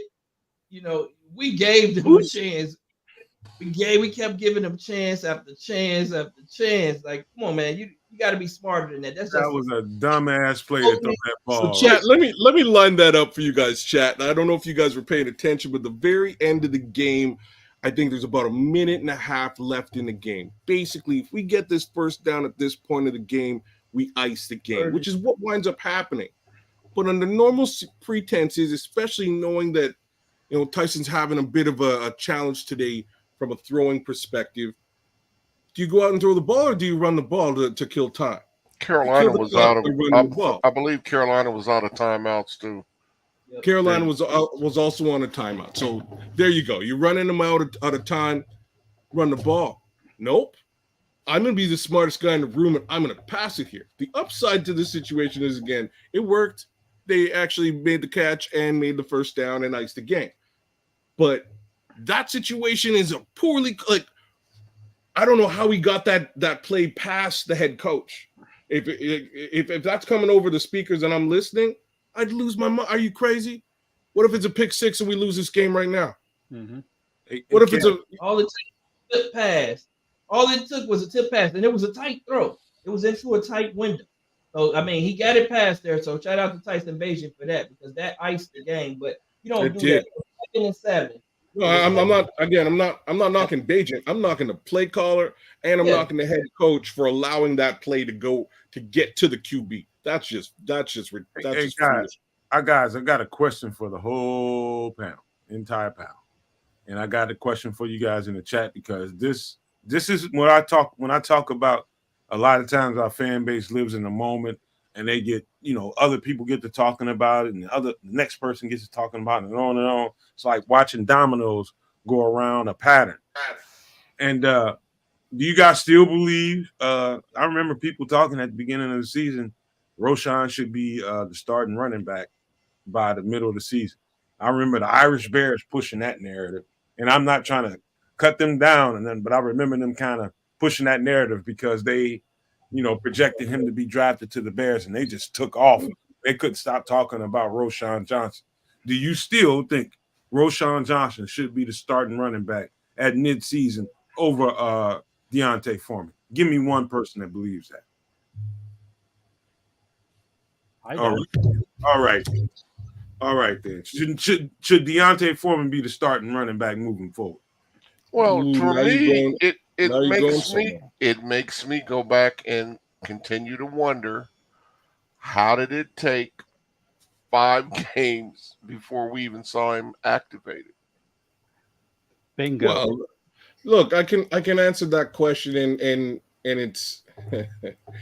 We gave them a chance. We kept giving them chance after chance after chance. Like, come on, man, you got to be smarter than that. That was a dumbass play to throw that ball. So, chat, let me line that up for you guys, chat. I don't know if you guys were paying attention, but the very end of the game, I think there's about a minute and a half left in the game. Basically, if we get this first down at this point of the game, we ice the game, which is what winds up happening. But under normal pretenses, especially knowing that Tyson's having a bit of a challenge today from a throwing perspective, do you go out and throw the ball, or do you run the ball to kill time? Carolina was out of. I believe Carolina was out of timeouts too. Carolina was also on a timeout. So there you go. You're running them out of time. Run the ball. Nope. I'm going to be the smartest guy in the room, and I'm going to pass it here. The upside to this situation is, again, it worked. They actually made the catch and made the first down and iced the game. But that situation is a poorly, I don't know how he got that play past the head coach. If that's coming over the speakers and I'm listening, I'd lose my mind. Are you crazy? What if it's a pick 6 and we lose this game right now? Mm-hmm. What if it's all it took tip pass? All it took was a tip pass, and it was a tight throw. It was into a tight window. So he got it past there. So shout out to Tyson Bagent for that, because that iced the game. But you don't do that. 2nd and 7. No, I'm not. Again, I'm not knocking Bagent. I'm knocking the play caller, and I'm knocking the head coach for allowing that play to get to the QB. That's just guys, I got a question for the whole panel, entire panel, and I got a question for you guys in the chat, because this This is what I talk when I talk about. A lot of times our fan base lives in the moment, and they get, other people get to talking about it, and the next person gets to talking about it, and on and on. It's like watching dominoes go around a pattern. And do you guys still believe? I remember people talking at the beginning of the season, Roshan should be the starting running back by the middle of the season. I remember the Irish Bears pushing that narrative, and I'm not trying to cut them down, but I remember them kind of pushing that narrative because they, projected him to be drafted to the Bears, and they just took off. They couldn't stop talking about Roshan Johnson. Do you still think Roshan Johnson should be the starting running back at midseason over Deontay Foreman? Give me one person that believes that. All right. All right, then. Should Deontay Foreman be the starting running back moving forward? Well, for me, it makes me go back and continue to wonder, how did it take 5 games before we even saw him activated? Bingo. Well, look, I can answer that question, and it's.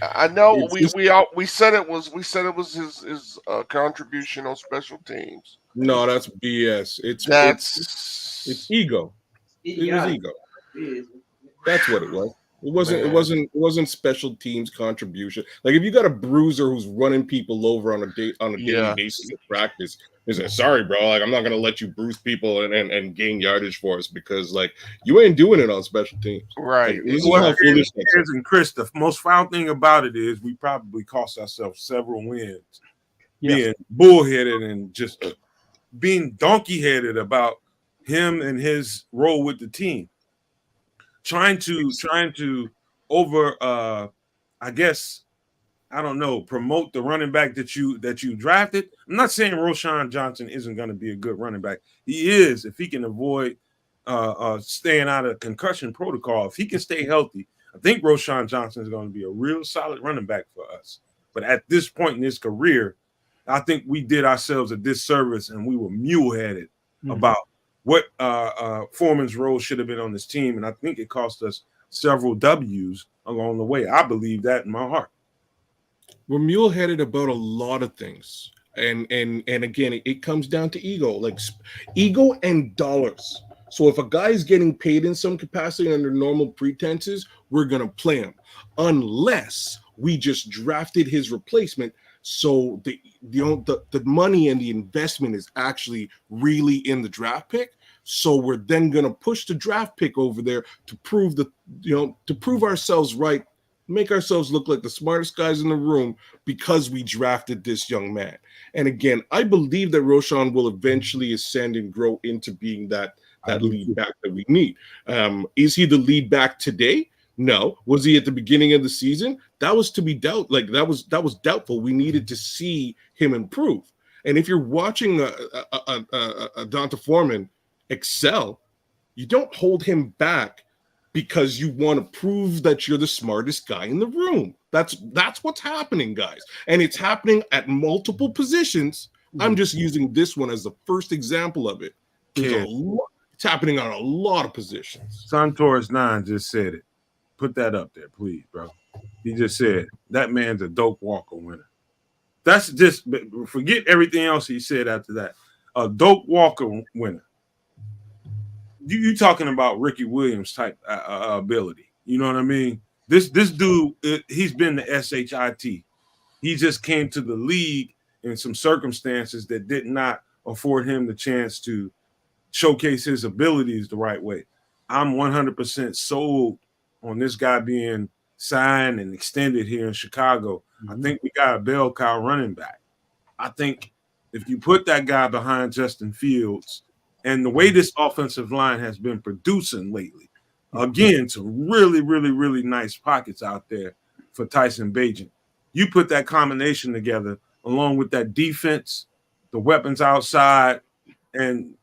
I know we said it was his contribution on special teams. No, that's BS. It's ego. It was ego. That's what it was. It wasn't special teams contribution. Like if you got a bruiser who's running people over on a daily basis at practice, is like, sorry, bro, like I'm not gonna let you bruise people and gain yardage for us because like you ain't doing it on special teams. Right. Like, and Chris, the most foul thing about it is we probably cost ourselves several wins being bullheaded and just being donkey-headed about him and his role with the team. Trying to over I guess I don't know, promote the running back that you drafted. I'm not saying Roshan Johnson isn't going to be a good running back. He is if he can avoid staying out of concussion protocol. If he can stay healthy, I think Roshan Johnson is going to be a real solid running back for us. But at this point in his career, I think we did ourselves a disservice and we were mule-headed about what Foreman's role should have been on this team. And I think it cost us several W's along the way. I believe that in my heart. We're mule-headed about a lot of things. And again, it comes down to ego, like ego and dollars. So if a guy is getting paid in some capacity under normal pretenses, we're going to play him. Unless we just drafted his replacement. So the money and the investment is actually really in the draft pick. So we're then going to push the draft pick over there to prove ourselves right, make ourselves look like the smartest guys in the room because we drafted this young man. And again, I believe that Roshan will eventually ascend and grow into being that lead back that we need. Is he the lead back today? No. Was he at the beginning of the season? That was to be doubt. Like that was doubtful. We needed to see him improve. And if you're watching Deontay Foreman excel, you don't hold him back because you want to prove that you're the smartest guy in the room. That's what's happening, guys. And it's happening at multiple positions. I'm just using this one as the first example of it. It's happening on a lot of positions. Santoris 9 just said it. Put that up there, please, bro. He just said that man's a Doak Walker winner. That's just forget everything else he said after that. A Doak Walker winner. You talking about Ricky Williams type ability? You know what I mean? This dude, he's been the SHIT. He just came to the league in some circumstances that did not afford him the chance to showcase his abilities the right way. I'm 100% sold on this guy being signed and extended here in Chicago. I think we got a bell cow running back. I think if you put that guy behind Justin Fields and the way this offensive line has been producing lately, again, some really, really, really nice pockets out there for Tyson Bagent. You put that combination together along with that defense, the weapons outside, and,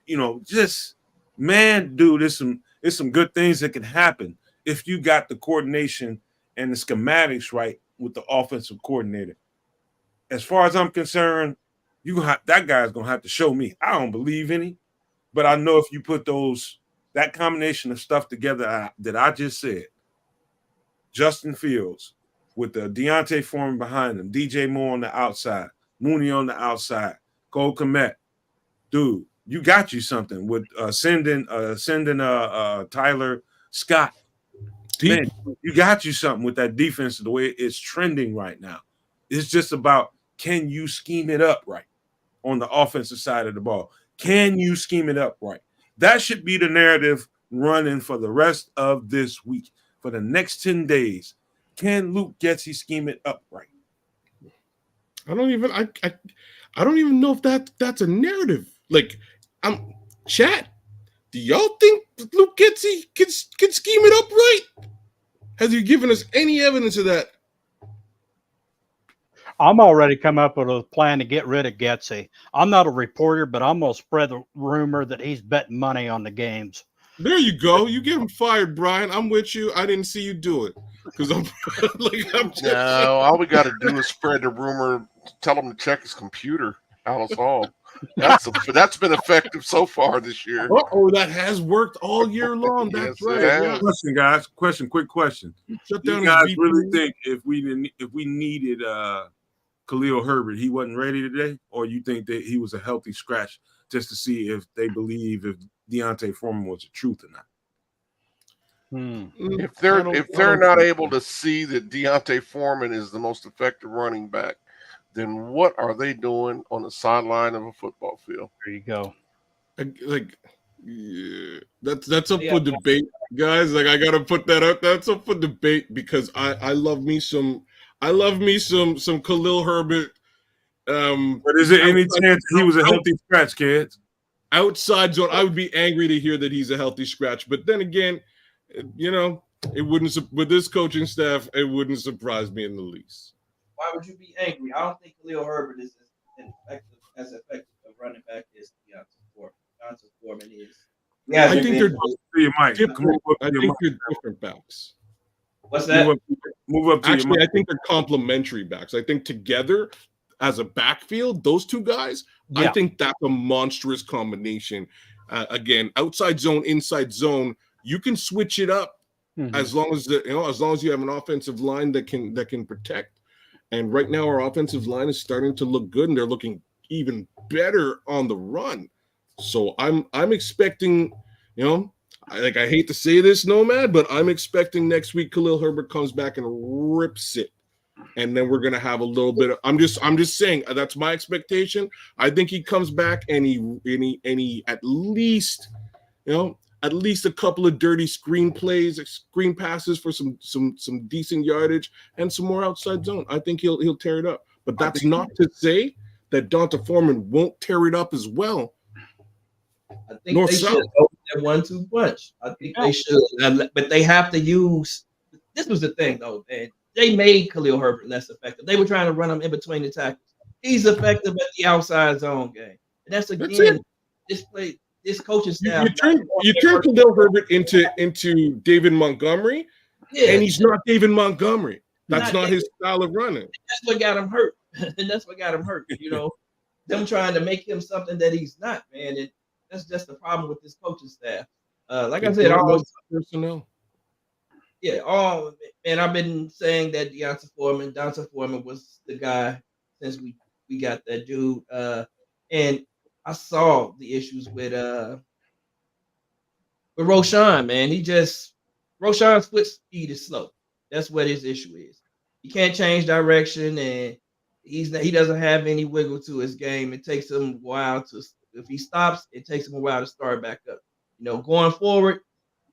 just, man, dude, there's some good things that can happen if you got the coordination and the schematics right with the offensive coordinator. As far as I'm concerned, that guy's going to have to show me. I don't believe any, but I know if you put those that combination of stuff together that I just said, Justin Fields with the Deontay Foreman behind him, DJ Moore on the outside, Mooney on the outside, Cole Kmet, dude, you got you something with sending Tyler Scott. Man, you got you something with that defense the way it's trending right now. It's just about, can you scheme it up right on the offensive side of the ball? Can you scheme it up right? That should be the narrative running for the rest of this week. For the next 10 days, can Luke Getsy scheme it up right? I don't even know if that's a narrative. Like, chat. Do y'all think Luke Getsy can scheme it up right? Has he given us any evidence of that? I'm already come up with a plan to get rid of Getsy. I'm not a reporter, but I'm going to spread the rumor that he's betting money on the games. There you go. You get him fired, Brian. I'm with you. I didn't see you do it because I'm just. No, all we got to do is spread the rumor. Tell him to check his computer. Alice Hall. That's been effective so far this year. Oh, that has worked all year long. That's Yes, right. it has. Yeah. Question, guys. Quick question. Shut Do down you guys his really VPN. think if we needed Khalil Herbert, he wasn't ready today, or you think that he was a healthy scratch just to see if they believe if Deontay Foreman was the truth or not? If they're not able to see that Deontay Foreman is the most effective running back, then what are they doing on the sideline of a football field? There you go. That's up for debate, guys. Like, I gotta put that up. That's up for debate because I love me some Khalil Herbert. But is there any chance he was a healthy scratch, kids? Outside zone, I would be angry to hear that he's a healthy scratch. But then again, it wouldn't, with this coaching staff, it wouldn't surprise me in the least. Why would you be angry? I don't think Khalil Herbert is as effective a running back as Deontay Foreman is. Yeah, I think they're different backs. What's that? Move up to Actually, your I think they're complementary backs. I think together as a backfield, those two guys, I think that's a monstrous combination. Again, outside zone, inside zone, you can switch it up as long as you have an offensive line that can protect. And right now, our offensive line is starting to look good, and they're looking even better on the run. So I'm expecting, I hate to say this, Nomad, but I'm expecting next week Khalil Herbert comes back and rips it, and then we're gonna have a little bit of. I'm just saying that's my expectation. I think he comes back and he at least a couple of dirty screen plays, screen passes for some decent yardage and some more outside zone. I think he'll tear it up. But that's not to say that Deontay Foreman won't tear it up as well. I think they should go with that 1-2 punch. I think they should, but they have to use. This was the thing, though, man. They made Khalil Herbert less effective. They were trying to run him in between the tackles. He's effective at the outside zone game, and that's this coaching staff. You turn Khalil Herbert into David Montgomery, and he's not David Montgomery. That's not his style of running. That's what got him hurt. Them trying to make him something that he's not, man. And that's just the problem with this coaching staff. Like I said, all personnel. Yeah, and I've been saying that Deontay Foreman was the guy since we got that dude. And I saw the issues with Roshan, man. Roshan's foot speed is slow. That's what his issue is. He can't change direction, and he doesn't have any wiggle to his game. It takes him a while if he stops, it takes him a while to start back up. Going forward,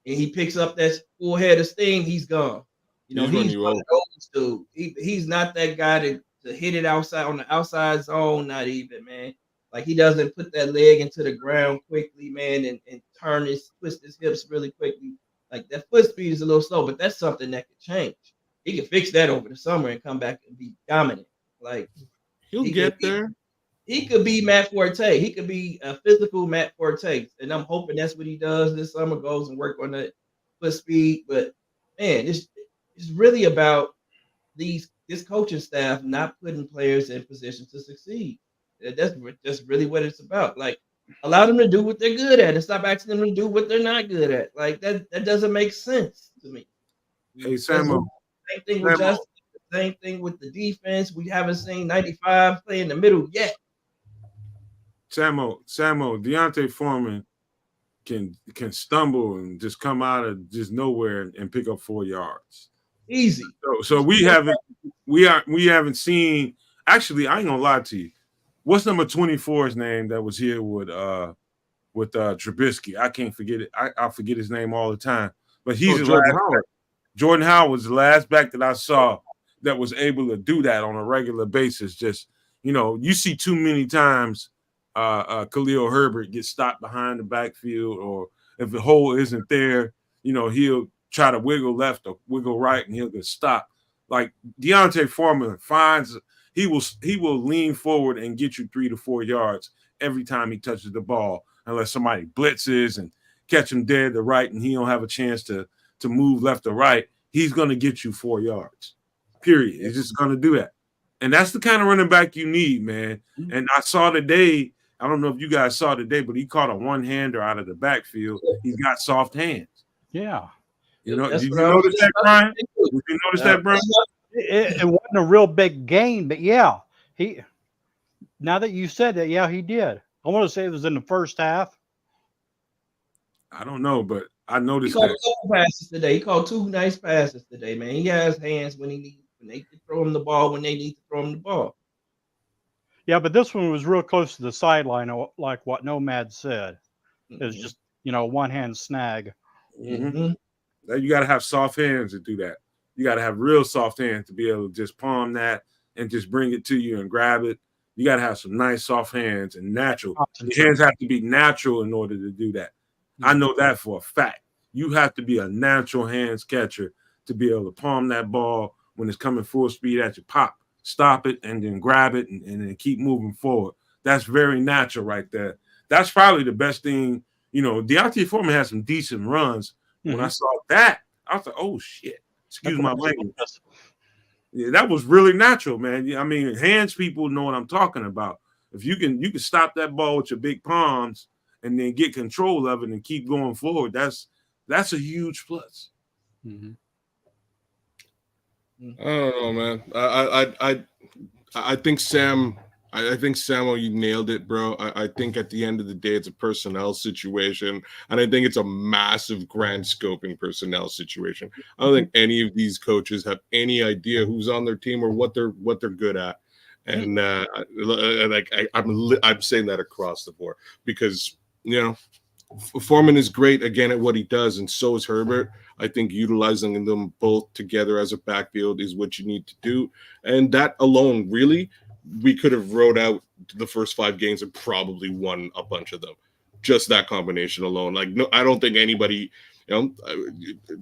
and he picks up that full head of steam, he's gone. He's one of those dudes. He's not that guy to hit it outside on the outside zone, not even, man. Like, he doesn't put that leg into the ground quickly, man, and twist his hips really quickly. Like, that foot speed is a little slow, but that's something that could change. He can fix that over the summer and come back and be dominant. Like, he'll get there. He could be Matt Forte. He could be a physical Matt Forte. And I'm hoping that's what he does this summer, goes and work on that foot speed. But, man, it's really about this coaching staff not putting players in position to succeed. That's really what it's about. Like, Allow them to do what they're good at and stop asking them to do what they're not good at. Like that doesn't make sense to me. Hey, Samo. Same thing with Justin. Same thing with the defense. We haven't seen 95 play in the middle yet. Samo, Deontay Foreman can stumble and just come out of just nowhere and pick up 4 yards. Easy. So we haven't seen. Actually, I ain't gonna lie to you. What's number 24's name that was here with Trubisky? I can't forget it. I forget his name all the time. But he's Jordan Howard. Jordan Howard was the last back that I saw that was able to do that on a regular basis. Just, you see too many times Khalil Herbert get stopped behind the backfield, or if the hole isn't there, he'll try to wiggle left or wiggle right and he'll get stopped. Like Deontay Foreman he will lean forward and get you 3 to 4 yards every time he touches the ball, unless somebody blitzes and catch him dead to right and he don't have a chance to move left or right. He's going to get you 4 yards, period. He's just going to do that. And that's the kind of running back you need, man. And I saw today, I don't know if you guys saw today, but he caught a one-hander out of the backfield. He's got soft hands. Yeah. Did you notice that, Brian? Did you notice that, Brian? It wasn't a real big gain, but yeah, now that you said that, yeah, he did. I want to say it was in the first half. I don't know, but I He noticed called that. a couple passes today. He called 2 nice passes today, man. He has hands when they can throw him the ball when they need to throw him the ball. Yeah, but this one was real close to the sideline, like what Nomad said. It was just, one-hand snag. Mm-hmm. You got to have soft hands to do that. You got to have real soft hands to be able to just palm that and just bring it to you and grab it. You got to have some nice soft hands and natural. Your hands have to be natural in order to do that. I know that for a fact. You have to be a natural hands catcher to be able to palm that ball when it's coming full speed at you. Pop, stop it, and then grab it and then keep moving forward. That's very natural right there. That's probably the best thing. Deontay Foreman had some decent runs. When I saw that, I was like, oh, shit. Excuse my language. Yeah, that was really natural, man. I mean, hands people know what I'm talking about. If you can stop that ball with your big palms and then get control of it and keep going forward, that's a huge plus. Mm-hmm. I don't know, man. I think Sam. I think Samuel, you nailed it, bro. I think at the end of the day, it's a personnel situation, and I think it's a massive, grand scoping personnel situation. I don't think any of these coaches have any idea who's on their team or what they're good at, and I'm saying that across the board because Foreman is great again at what he does, and so is Herbert. I think utilizing them both together as a backfield is what you need to do, and that alone, really. We could have rode out the first 5 games and probably won a bunch of them. Just that combination alone. Like, no, I don't think anybody,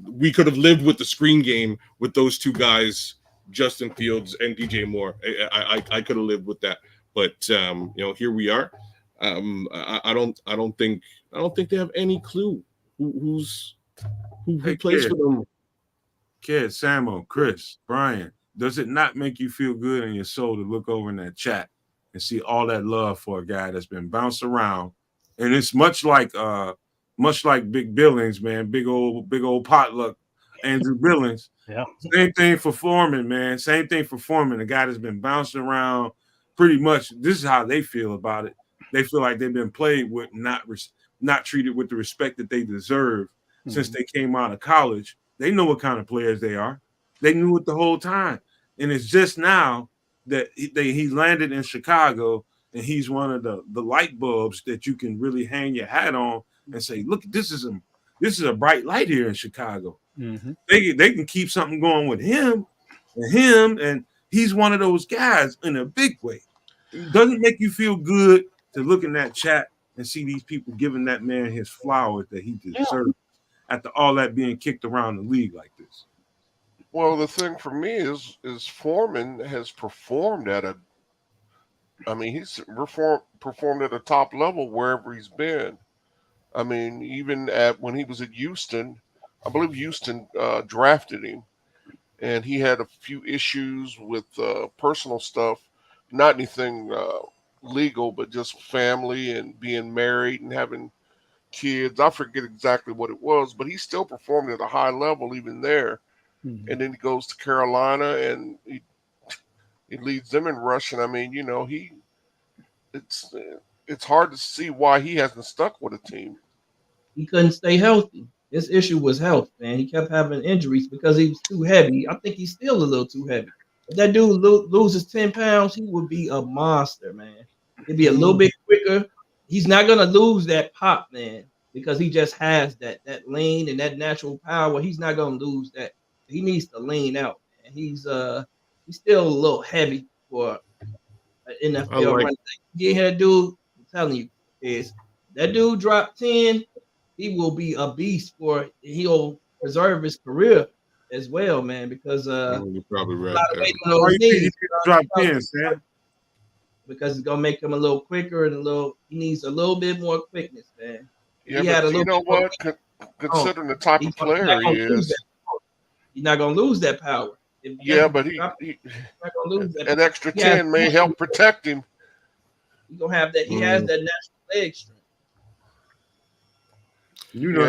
we could have lived with the screen game with those 2 guys, Justin Fields and DJ Moore. I could have lived with that. But here we are. I don't think they have any clue who plays for them. Kid, Samo, Chris, Brian. Does it not make you feel good in your soul to look over in that chat and see all that love for a guy that's been bounced around? And it's much like Big Billings, man, big old potluck, Andrew Billings. Yeah. Same thing for Foreman, man. Same thing for Foreman, a guy that's been bounced around pretty much. This is how they feel about it. They feel like they've been played with, not treated with the respect that they deserve since they came out of college. They know what kind of players they are. They knew it the whole time. And it's just now that he landed in Chicago and he's one of the light bulbs that you can really hang your hat on and say, look, this is a bright light here in Chicago. Mm-hmm. They can keep something going with him, and he's one of those guys in a big way. It doesn't make you feel good to look in that chat and see these people giving that man his flowers that he deserves after all that being kicked around the league like this. Well, the thing for me is Foreman has performed he's performed at a top level wherever he's been. I mean, even when he was at Houston, I believe Houston drafted him, and he had a few issues with personal stuff, not anything legal, but just family and being married and having kids. I forget exactly what it was, but he still performed at a high level even there. Mhm. And then he goes to Carolina and he leads them in rushing. I mean, it's it's hard to see why he hasn't stuck with a team. He couldn't stay healthy. His issue was health, man. He kept having injuries because he was too heavy. I think he's still a little too heavy. If that dude loses 10 pounds, he would be a monster, man. He'd be a little bit quicker. He's not gonna lose that pop, man, because he just has that lean and that natural power. He's not gonna lose that. He needs to lean out, man. He's still a little heavy for an I NFL like running back. Get here, dude. I'm telling you, is that dude drop 10, he will be a beast he'll preserve his career as well, man, because you're probably a right lot of there. weight on Why those you think knees. he's gonna drop 10, Sam? Because it's gonna make him a little quicker and he needs a little bit more quickness, man. If Yeah, he had a but you little know bit more what? quickness, Considering the type of player he is, he's not gonna lose that power. If yeah, Jeffrey but drop, he's not gonna lose that an power. extra 10 may help protect him. He's gonna have that. He has that natural leg strength. You know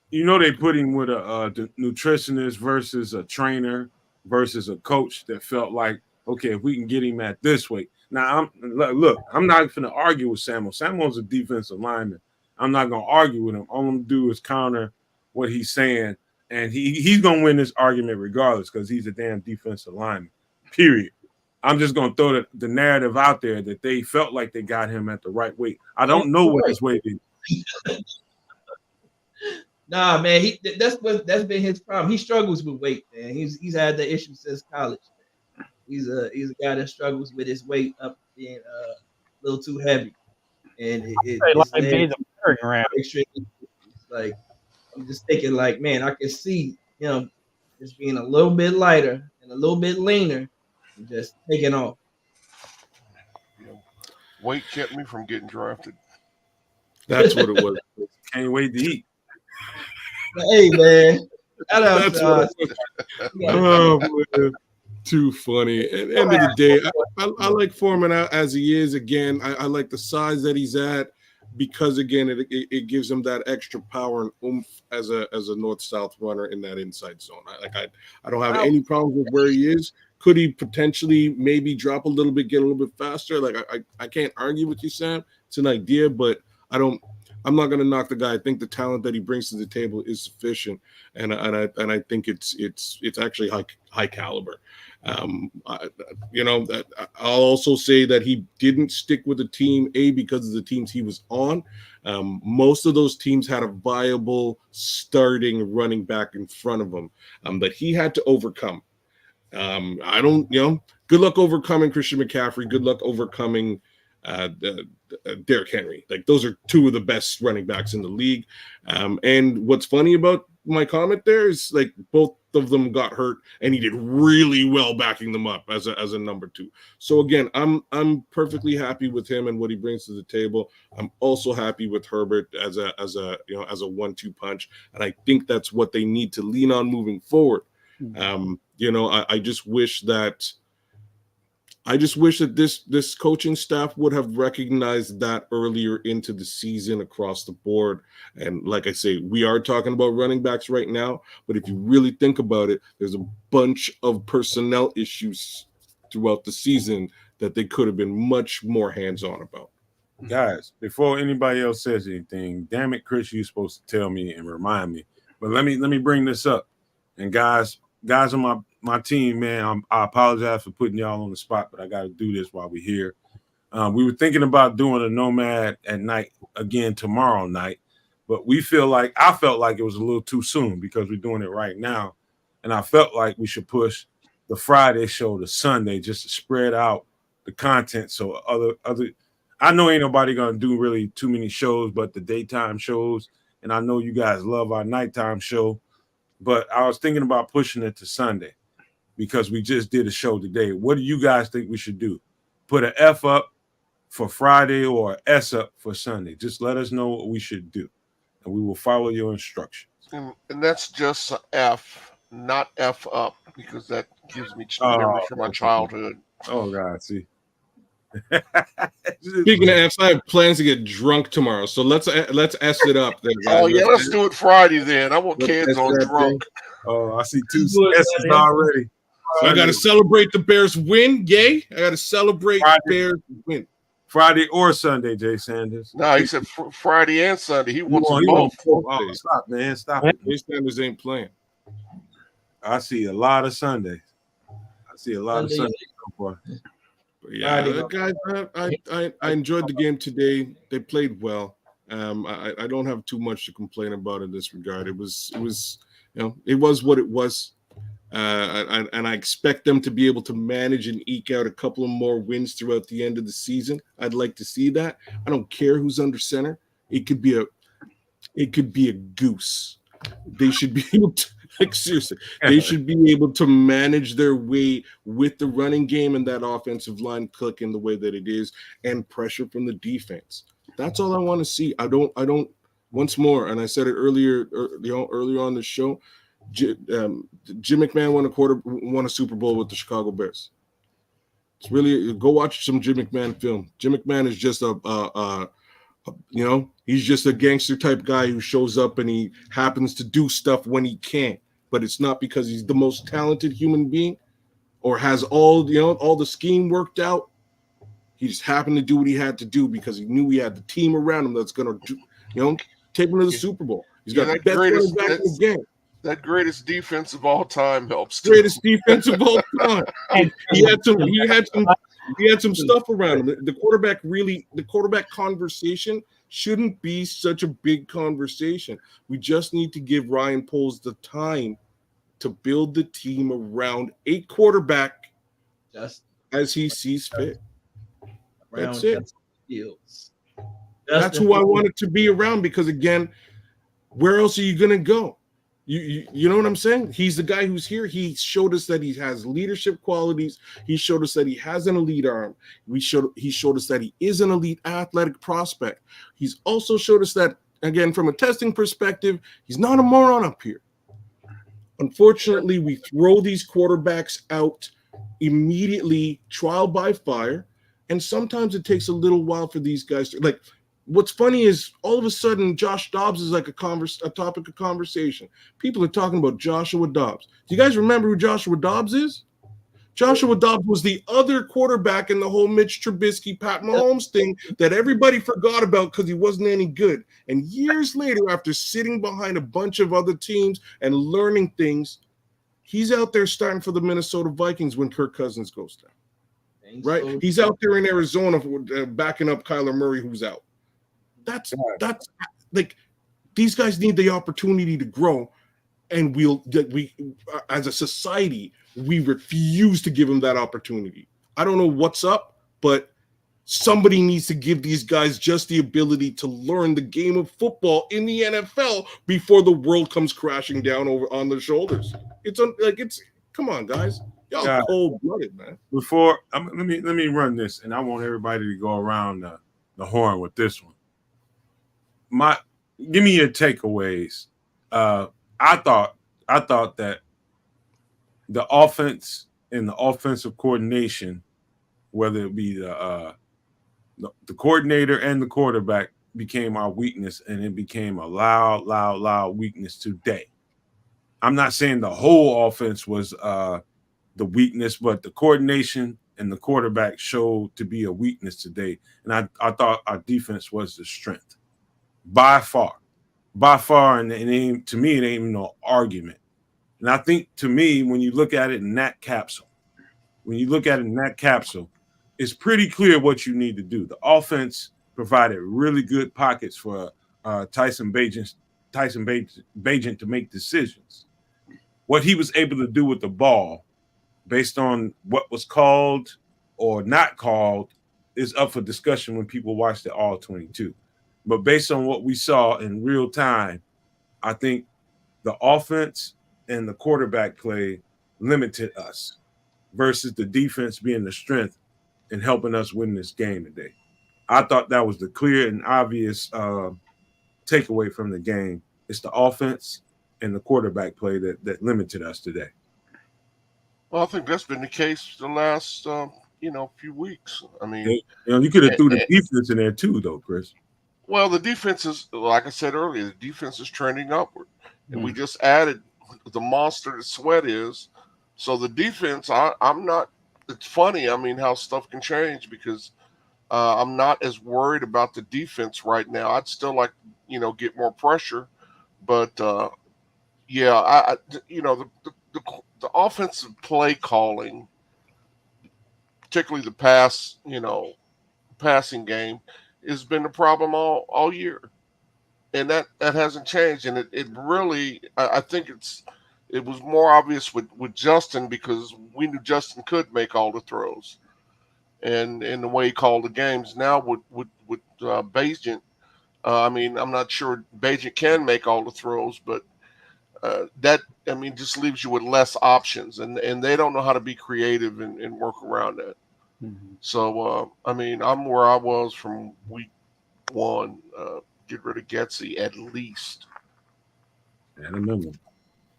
Yeah, they put him with a nutritionist versus a trainer versus a coach that felt like, okay, if we can get him at this weight. Now I'm not going to argue with Samuel. Samuel's a defensive lineman. I'm not going to argue with him. All I'm going to do is counter what he's saying, and he's going to win this argument regardless because he's a damn defensive lineman. Period. I'm just going to throw the narrative out there that they felt like they got him at the right weight. I don't know what his weight is. Nah, man, that's been his problem. He struggles with weight, man. He's had the issue since college. He's a guy that struggles with his weight up being a little too heavy, and They his like legs me the firing ram. extremely. It's like I'm just thinking, like, man, I can see him just being a little bit lighter and a little bit leaner, and just taking off. weight kept me from getting drafted. That's what it was. Can't wait to eat. But, hey, man, shout out That's to what it was. Oh, man. Too funny. At the end of the day, I like Foreman out as he is. Again, I like the size that he's at because, again, it gives him that extra power and oomph as a north-south runner in that inside zone. I don't have any problems with where he is. Could he potentially maybe drop a little bit, get a little bit faster? Like I can't argue with you, Sam. It's an idea, but I'm not going to knock the guy. I think the talent that he brings to the table is sufficient, and I think it's actually high caliber. I'll also say that he didn't stick with the team because of the teams he was on. Most of those teams had a viable starting running back in front of him that he had to overcome. Good luck overcoming Christian McCaffrey. Good luck overcoming Derrick Henry. Like, those are two of the best running backs in the league. And what's funny about my comment there is, like, both of them got hurt, and he did really well backing them up as a number two. So again, I'm perfectly happy with him and what he brings to the table. I'm also happy with Herbert as a 1-2 punch, and I think that's what they need to lean on moving forward. I just wish that this coaching staff would have recognized that earlier into the season across the board. And like I say, we are talking about running backs right now, but if you really think about it, there's a bunch of personnel issues throughout the season that they could have been much more hands-on about. Guys, before anybody else says anything, damn it, Chris, you're supposed to tell me and remind me. But let me bring this up. And guys on my team, man, I apologize for putting y'all on the spot, but I got to do this while we're here. We were thinking about doing a Nomad at Night again tomorrow night, but I felt like it was a little too soon because we're doing it right now, and I felt like we should push the Friday show to Sunday just to spread out the content. So other, I know ain't nobody gonna do really too many shows, but the daytime shows, and I know you guys love our nighttime show. But I was thinking about pushing it to Sunday because we just did a show today. What do you guys think we should do? Put an F up for Friday or an S up for Sunday? Just let us know what we should do, and we will follow your instructions. And that's just a F, not F up, because that gives me memories from my childhood. Oh, God, see. Speaking of F's, I have plans to get drunk tomorrow, so let's S it up. Then, guys. Oh yeah, let's do it Friday then. I want Let's kids S on that drunk. Oh, I see 2 Good, S's man. already. I got to celebrate the Bears win. Yay! I got to celebrate Friday. Bears win. Friday or Sunday, Jay Sanders. No, he said Friday and Sunday. He wants them He both. wants both. Oh, stop, man. Stop it. Jay Sanders ain't playing. I see a lot of Sundays. I see a lot of Sunday. Sundays so far. But yeah, Friday. guys, I enjoyed the game today. They played well. I don't have too much to complain about in this regard. It was it was what it was. And I expect them to be able to manage and eke out a couple of more wins throughout the end of the season. I'd like to see that. I don't care who's under center. It could be a goose. They should be able to, like, seriously, they should be able to manage their way with the running game and that offensive line clicking the way that it is, and pressure from the defense. That's all I want to see. I don't. Once more, and I said it earlier on the show. Jim McMahon won a Super Bowl with the Chicago Bears. It's really, go watch some Jim McMahon film. Jim McMahon is just he's just a gangster type guy who shows up and he happens to do stuff when he can, but it's not because he's the most talented human being or has all the scheme worked out. He just happened to do what he had to do because he knew he had the team around him that's going to take him to the Super Bowl. He's got the best running back in the game. That greatest defense of all time helps. Greatest defense of all time. He had some stuff around him. The quarterback conversation shouldn't be such a big conversation. We just need to give Ryan Poles the time to build the team around a quarterback as he sees fit. That's it. That's who I want it to be around, because again, where else are you going to go? You know what I'm saying? He's the guy who's here. He showed us that he has leadership qualities. He showed us that he has an elite arm. He showed us that he is an elite athletic prospect. He's also showed us that, again, from a testing perspective, he's not a moron up here. Unfortunately, we throw these quarterbacks out immediately, trial by fire, and sometimes it takes a little while for these guys to, like, what's funny is all of a sudden Josh Dobbs is like a topic of conversation. People are talking about Joshua Dobbs. Do you guys remember who Joshua Dobbs is? Joshua Dobbs was the other quarterback in the whole Mitch Trubisky, Pat Mahomes thing that everybody forgot about because he wasn't any good. And years later, after sitting behind a bunch of other teams and learning things, he's out there starting for the Minnesota Vikings when Kirk Cousins goes down. Right? He's out there in Arizona backing up Kyler Murray, who's out. That's like, these guys need the opportunity to grow, and we as a society, we refuse to give them that opportunity. I don't know what's up, but somebody needs to give these guys just the ability to learn the game of football in the NFL before the world comes crashing down on their shoulders. Come on, guys. Y'all cold-blooded, man. Let me run this, and I want everybody to go around the horn with this one. Give me your takeaways. I thought that the offense and the offensive coordination, whether it be the coordinator and the quarterback, became our weakness, and it became a loud weakness today. I'm not saying the whole offense was the weakness, but the coordination and the quarterback showed to be a weakness today. And I thought our defense was the strength. By far, and to me, it ain't even no argument. And I think, to me, when you look at it in that capsule, it's pretty clear what you need to do. The offense provided really good pockets for Tyson Bagent to make decisions. What he was able to do with the ball, based on what was called or not called, is up for discussion when people watch the All 22. But based on what we saw in real time, I think the offense and the quarterback play limited us versus the defense being the strength and helping us win this game today. I thought that was the clear and obvious takeaway from the game. It's the offense and the quarterback play that limited us today. Well, I think that's been the case the last few weeks. I mean, You know, you could have threw the defense in there too, though, Chris. well, the defense is, like I said earlier, the defense is trending upward, and we Mm. just added the monster that Sweat is. So the defense, I'm not. It's funny. I mean, how stuff can change because I'm not as worried about the defense right now. I'd still like, get more pressure, but yeah, the offensive play calling, particularly the passing game, has been a problem all year, and that hasn't changed. And it really, I think it was more obvious with Justin because we knew Justin could make all the throws, and the way he called the games. Now with Bagent, I mean, I'm not sure Bagent can make all the throws, but that, I mean, just leaves you with less options, and they don't know how to be creative and work around that. Mhm. So I mean, I'm where I was from week one. Get rid of Getsy at least. I remember.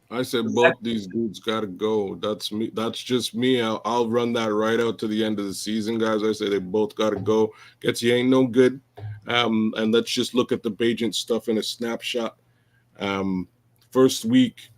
I said both these dudes gotta go. That's me. That's just me. I'll run that right out to the end of the season, guys. I say they both gotta go. Getsy ain't no good. And let's just look at the Bagent stuff in a snapshot. First week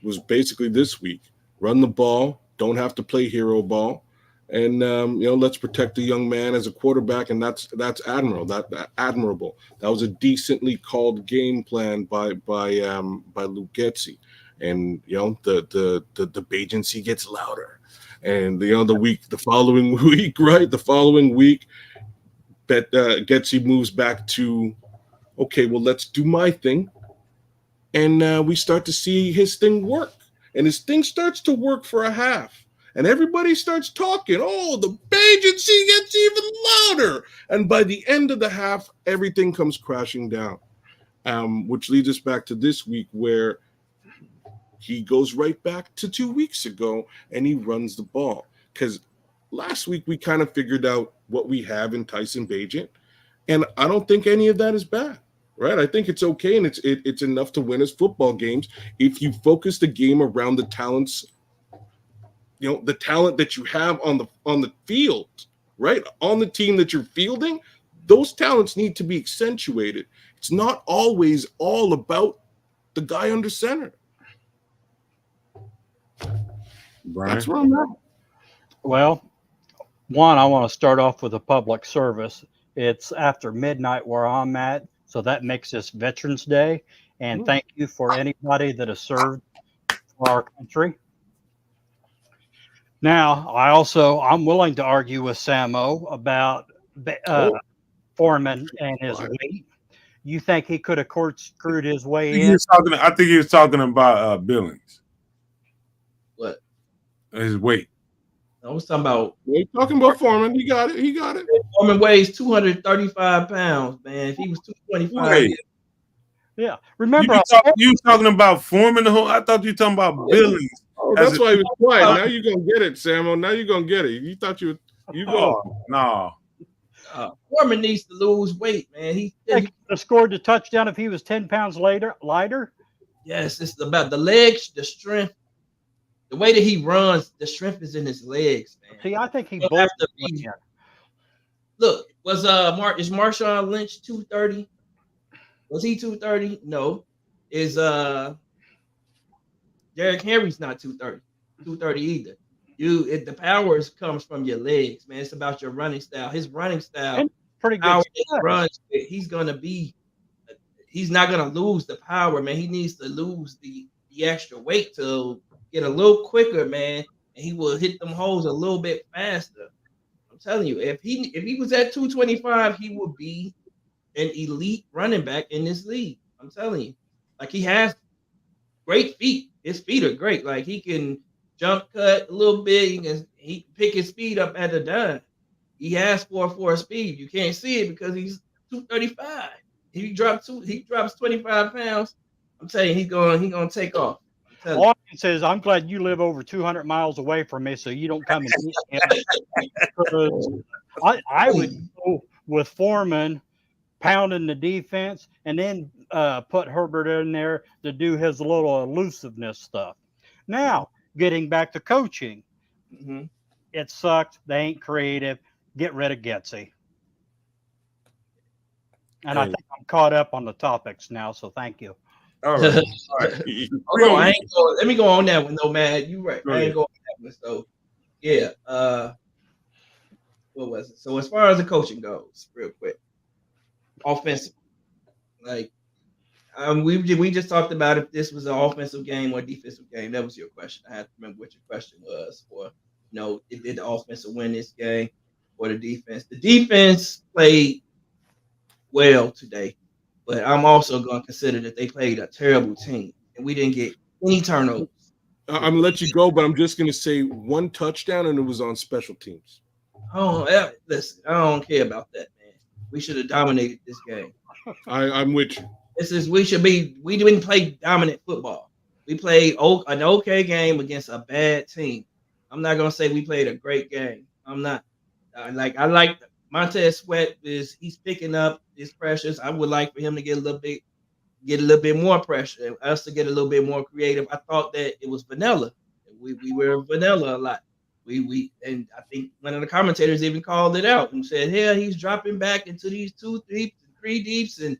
was basically this week. Run the ball. Don't have to play hero ball. And let's protect the young man as a quarterback, and that's admirable. That admirable. That was a decently called game plan by Luke Getsy. And the Bagency gets louder, and the following week, right? The following week, that Getsy moves back to, okay, well, let's do my thing, and we start to see his thing work, and his thing starts to work for a half, and everybody starts talking. Oh, the Bagency gets even louder, and by the end of the half, everything comes crashing down, which leads us back to this week where he goes right back to 2 weeks ago and he runs the ball. Because last week we kind of figured out what we have in Tyson Bagent, and I don't think any of that is bad, right? I think it's okay, and it's enough to win us football games if you focus the game around the talents, the talent that you have on the field, right? On the team that you're fielding, those talents need to be accentuated. It's not always all about the guy under center. Brian. That's where I'm at. Well, one, I want to start off with a public service. It's after midnight where I'm at, so that makes this Veterans Day. And thank you for anybody that has served for our country. Now, I'm willing to argue with Samo about Foreman and his weight. You think he could have screwed his way in? I think he was talking about Billings. What? His weight. I was talking about. We're talking about Foreman. He got it. Foreman weighs 235 pounds, man. If he was 225, yeah. Remember, you was talking about Foreman the whole. I thought you were talking about Billings. Oh, that's why he was quiet. Now you're gonna get it, Samo. Now you're gonna get it. You thought you go. No. Foreman needs to lose weight, man. He could have scored the touchdown if he was 10 pounds lighter. Yes, it's about the legs, the strength, the way that he runs. The strength is in his legs, man. See, I think he both have to be. Look, is Marshawn Lynch 230? Was he 230? No. Is Derrick Henry's not 230 either. The power comes from your legs, man. It's about your running style. His running style, pretty good. He's not gonna lose the power, man. He needs to lose the extra weight to get a little quicker, man, and he will hit them holes a little bit faster. I'm telling you, if he was at 225, he would be an elite running back in this league. I'm telling you, like, he has great feet. His feet are great. Like, he can jump cut a little bit. He can pick his speed up at a dime. He has 4.4 speed. You can't see it because he's 235. He drops 25 pounds. I'm telling you, he's gonna take off. All I can say is I'm glad you live over 200 miles away from me, so you don't come and meet him. I would go with Foreman pounding the defense, and then put Herbert in there to do his little elusiveness stuff. Now, getting back to coaching, It sucks. They ain't creative. Get rid of Getsy. And I Hey. think I'm caught up on the topics now, so thank you. All right. All right. Hold on, I ain't going. Let me go on that one though, man. You right. Go I ain't ahead. going on that one. So yeah. What was it? So as far as the coaching goes, real quick, offensive, like we just talked about if this was an offensive game or a defensive game. That was your question. I have to remember what your question was. Or did the offensive win this game or the defense? The defense played well today, but I'm also going to consider that they played a terrible team and we didn't get any turnovers. I'm gonna let you go, but I'm just gonna say one touchdown, and it was on special teams. Oh, listen, I don't care about that, man. We should have dominated this game. I'm with you. We didn't play dominant football. We played an okay game against a bad team. I'm not gonna say we played a great game. I'm not. I like Montez Sweat he's picking up his pressures. I would like for him to get a little bit more pressure, us to get a little bit more creative. I thought that it was vanilla. We were vanilla a lot. And I think one of the commentators even called it out and said, "Yeah, he's dropping back into these 2 deeps and 3 deeps, and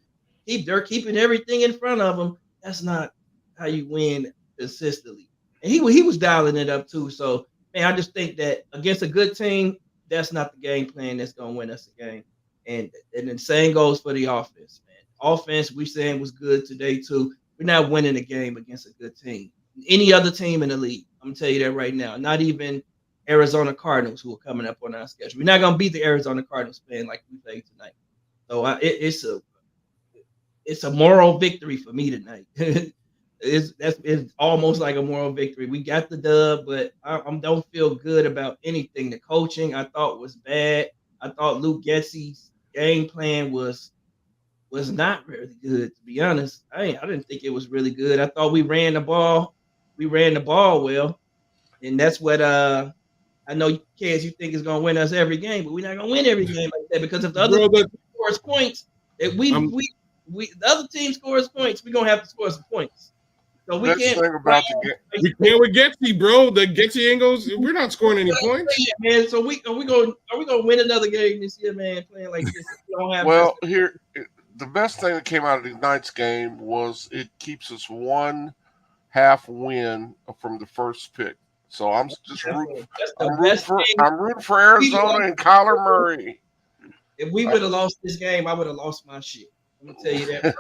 they're keeping everything in front of him." That's not how you win consistently. And he was dialing it up too. So man, I just think that against a good team, that's not the game plan that's gonna win us a game. And the same goes for the offense, man. Offense, we saying was good today too. We're not winning a game against a good team. Any other team in the league, I'm gonna tell you that right now. Not even Arizona Cardinals, who are coming up on our schedule. We're not gonna beat the Arizona Cardinals playing like we played tonight. So it's a moral victory for me tonight. It's almost like a moral victory. We got the dub, but I don't feel good about anything. The coaching I thought was bad. I thought Luke Getsy's game plan was not really good, to be honest. I didn't think it was really good. I thought we ran the ball. We ran the ball well, and that's what I know, kids, you think is gonna win us every game, but we're not gonna win every game like that because if the other team scores points, if the other team scores points, we're gonna have to score some points. So we can't. We can't with Getsy, bro. The Getsy ain't goes. We're not scoring any points, man. So are we gonna win another game this year, man? Playing like this, we don't have. Well, the best thing that came out of tonight's game was it keeps us 1 half win from the first pick. So I'm just rooting. I'm rooting for Arizona and Kyler Murray. If we would have lost this game, I would have lost my shit. I'm gonna tell you that.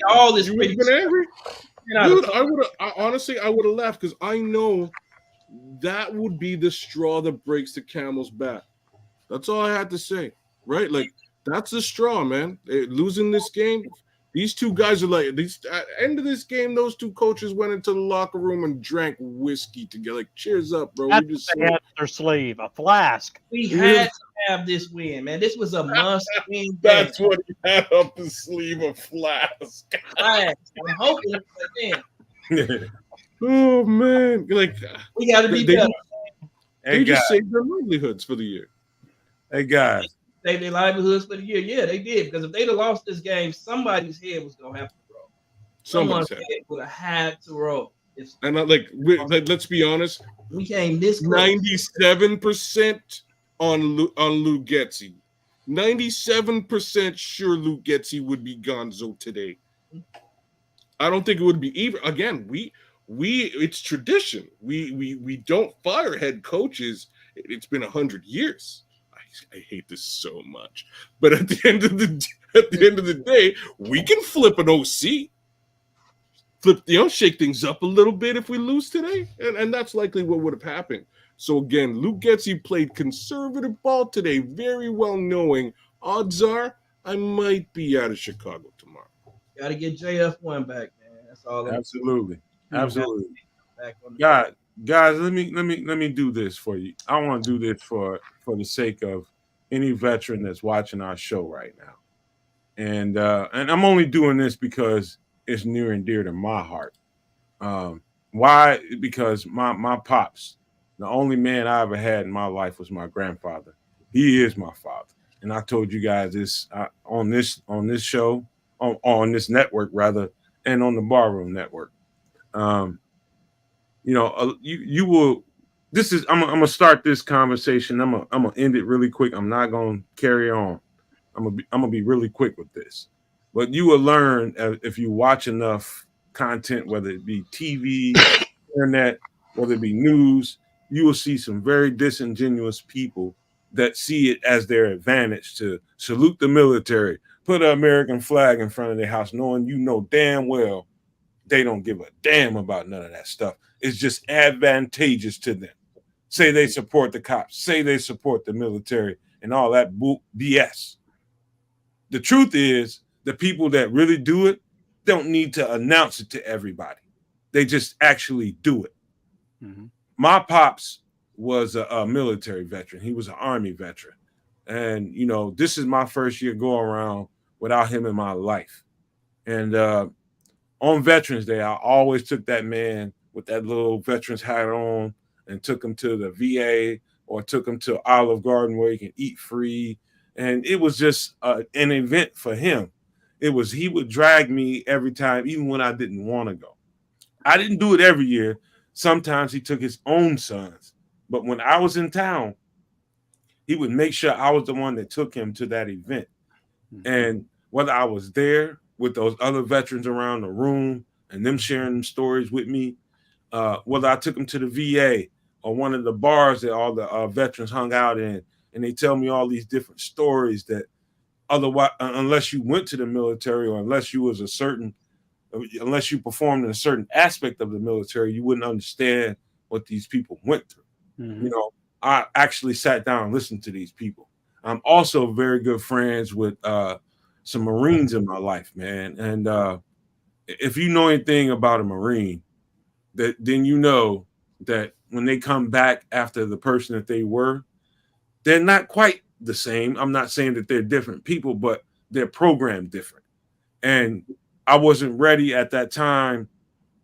All this. You would have been angry, dude. I would have laughed because I know that would be the straw that breaks the camel's back. That's all I had to say, right? Like that's the straw, man. Losing this game. These two guys are like, at the end of this game, those two coaches went into the locker room and drank whiskey together. Like, cheers up, bro. That's what they had their sleeve, a flask. We had to have this win, man. This was a must-win game. That's what he had up his sleeve, a flask. I'm hoping it's oh, man. Like, we got to be better. They just saved their livelihoods for the year. Hey, guys. Save their livelihoods for the year. Yeah, they did. Because if they'd have lost this game, somebody's head was going to have to roll. Someone's head would have had to roll. And let's be honest. We came this close. 97% on Luke Getsy. 97% sure Luke Getsy would be gonzo today. I don't think it would be even. Again, it's tradition. We don't fire head coaches. It's been 100 years. I hate this so much, but at the end of the day, we can flip an OC, shake things up a little bit if we lose today, and that's likely what would have happened. So again, Luke Getsy played conservative ball today, very well knowing odds are I might be out of Chicago tomorrow. Got to get JF1 back, man. That's all. Absolutely. Guys, let me do this for you. I want to do this for the sake of any veteran that's watching our show right now, and I'm only doing this because it's near and dear to my heart. Why? Because my pops, the only man I ever had in my life was my grandfather. He is my father, and I told you guys this on this show, on this network rather, and on the Barroom Network. you will. This is I'm gonna start this conversation. I'm gonna end it really quick. I'm not gonna carry on. I'm gonna be really quick with this. But you will learn if you watch enough content, whether it be TV, internet, whether it be news, you will see some very disingenuous people that see it as their advantage to salute the military, put an American flag in front of their house, knowing damn well they don't give a damn about none of that stuff. It's just advantageous to them. Say they support the cops, say they support the military, and all that BS. The truth is, the people that really do it don't need to announce it to everybody. They just actually do it. Mm-hmm. My pops was a military veteran. He was an Army veteran. And, this is my first year going around without him in my life. And on Veterans Day, I always took that man with that little veteran's hat on and took him to the VA or took him to Olive Garden where he can eat free. And it was just an event for him. He would drag me every time, even when I didn't want to go. I didn't do it every year. Sometimes he took his own sons. But when I was in town, he would make sure I was the one that took him to that event. Mm-hmm. And whether I was there with those other veterans around the room and them sharing them stories with me, whether I took them to the VA or one of the bars that all the veterans hung out in, and they tell me all these different stories that otherwise, unless you went to the military or unless you performed in a certain aspect of the military, you wouldn't understand what these people went through. Mm-hmm. I actually sat down and listened to these people. I'm also very good friends with some Marines in my life, man. And if you know anything about a Marine, then you know that when they come back after the person that they were, they're not quite the same. I'm not saying that they're different people, but they're programmed different. And I wasn't ready at that time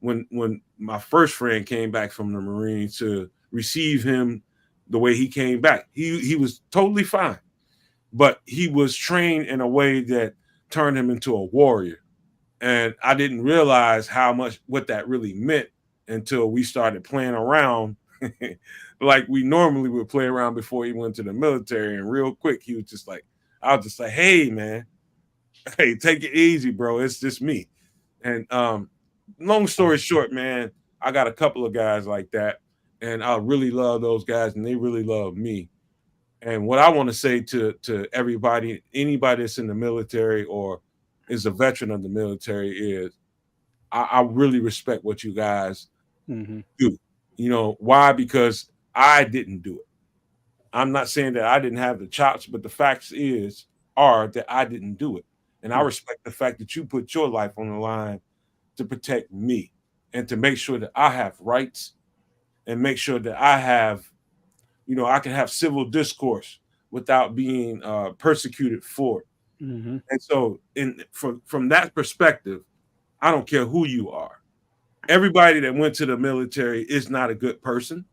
when my first friend came back from the Marines to receive him the way he came back. He was totally fine, but he was trained in a way that turned him into a warrior. And I didn't realize what that really meant until we started playing around like we normally would play around before he went to the military. And real quick, I was just like, hey, man, hey, take it easy, bro. It's just me. And long story short, man, I got a couple of guys like that. And I really love those guys, and they really love me. And what I want to say to everybody, anybody that's in the military or is a veteran of the military, is I really respect what you guys do. Why? Because I didn't do it. I'm not saying that I didn't have the chops, but the facts are that I didn't do it. And I respect the fact that you put your life on the line to protect me and to make sure that I have rights and make sure that I have, I can have civil discourse without being persecuted for it. Mm-hmm. And so from that perspective, I don't care who you are. Everybody that went to the military is not a good person.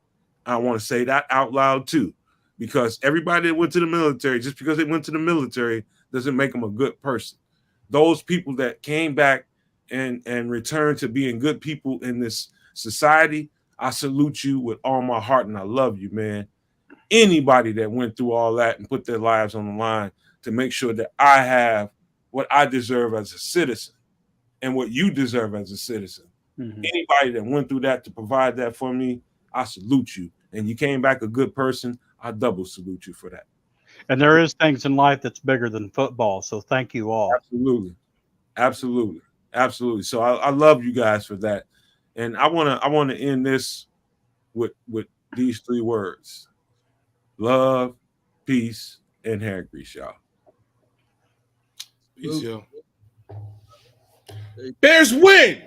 I want to say that out loud too, because everybody that went to the military, just because they went to the military, doesn't make them a good person. Those people that came back and returned to being good people in this society, I salute you with all my heart, and I love you, man. Anybody that went through all that and put their lives on the line to make sure that I have what I deserve as a citizen and what you deserve as a citizen. Mm-hmm. Anybody that went through that to provide that for me, I salute you. And you came back a good person, I double salute you for that. And there is things in life that's bigger than football. So thank you all. Absolutely. Absolutely. Absolutely. So I love you guys for that. And I want to end this with these 3 words: love, peace, and hair grease, y'all. Peace, y'all. Bears win.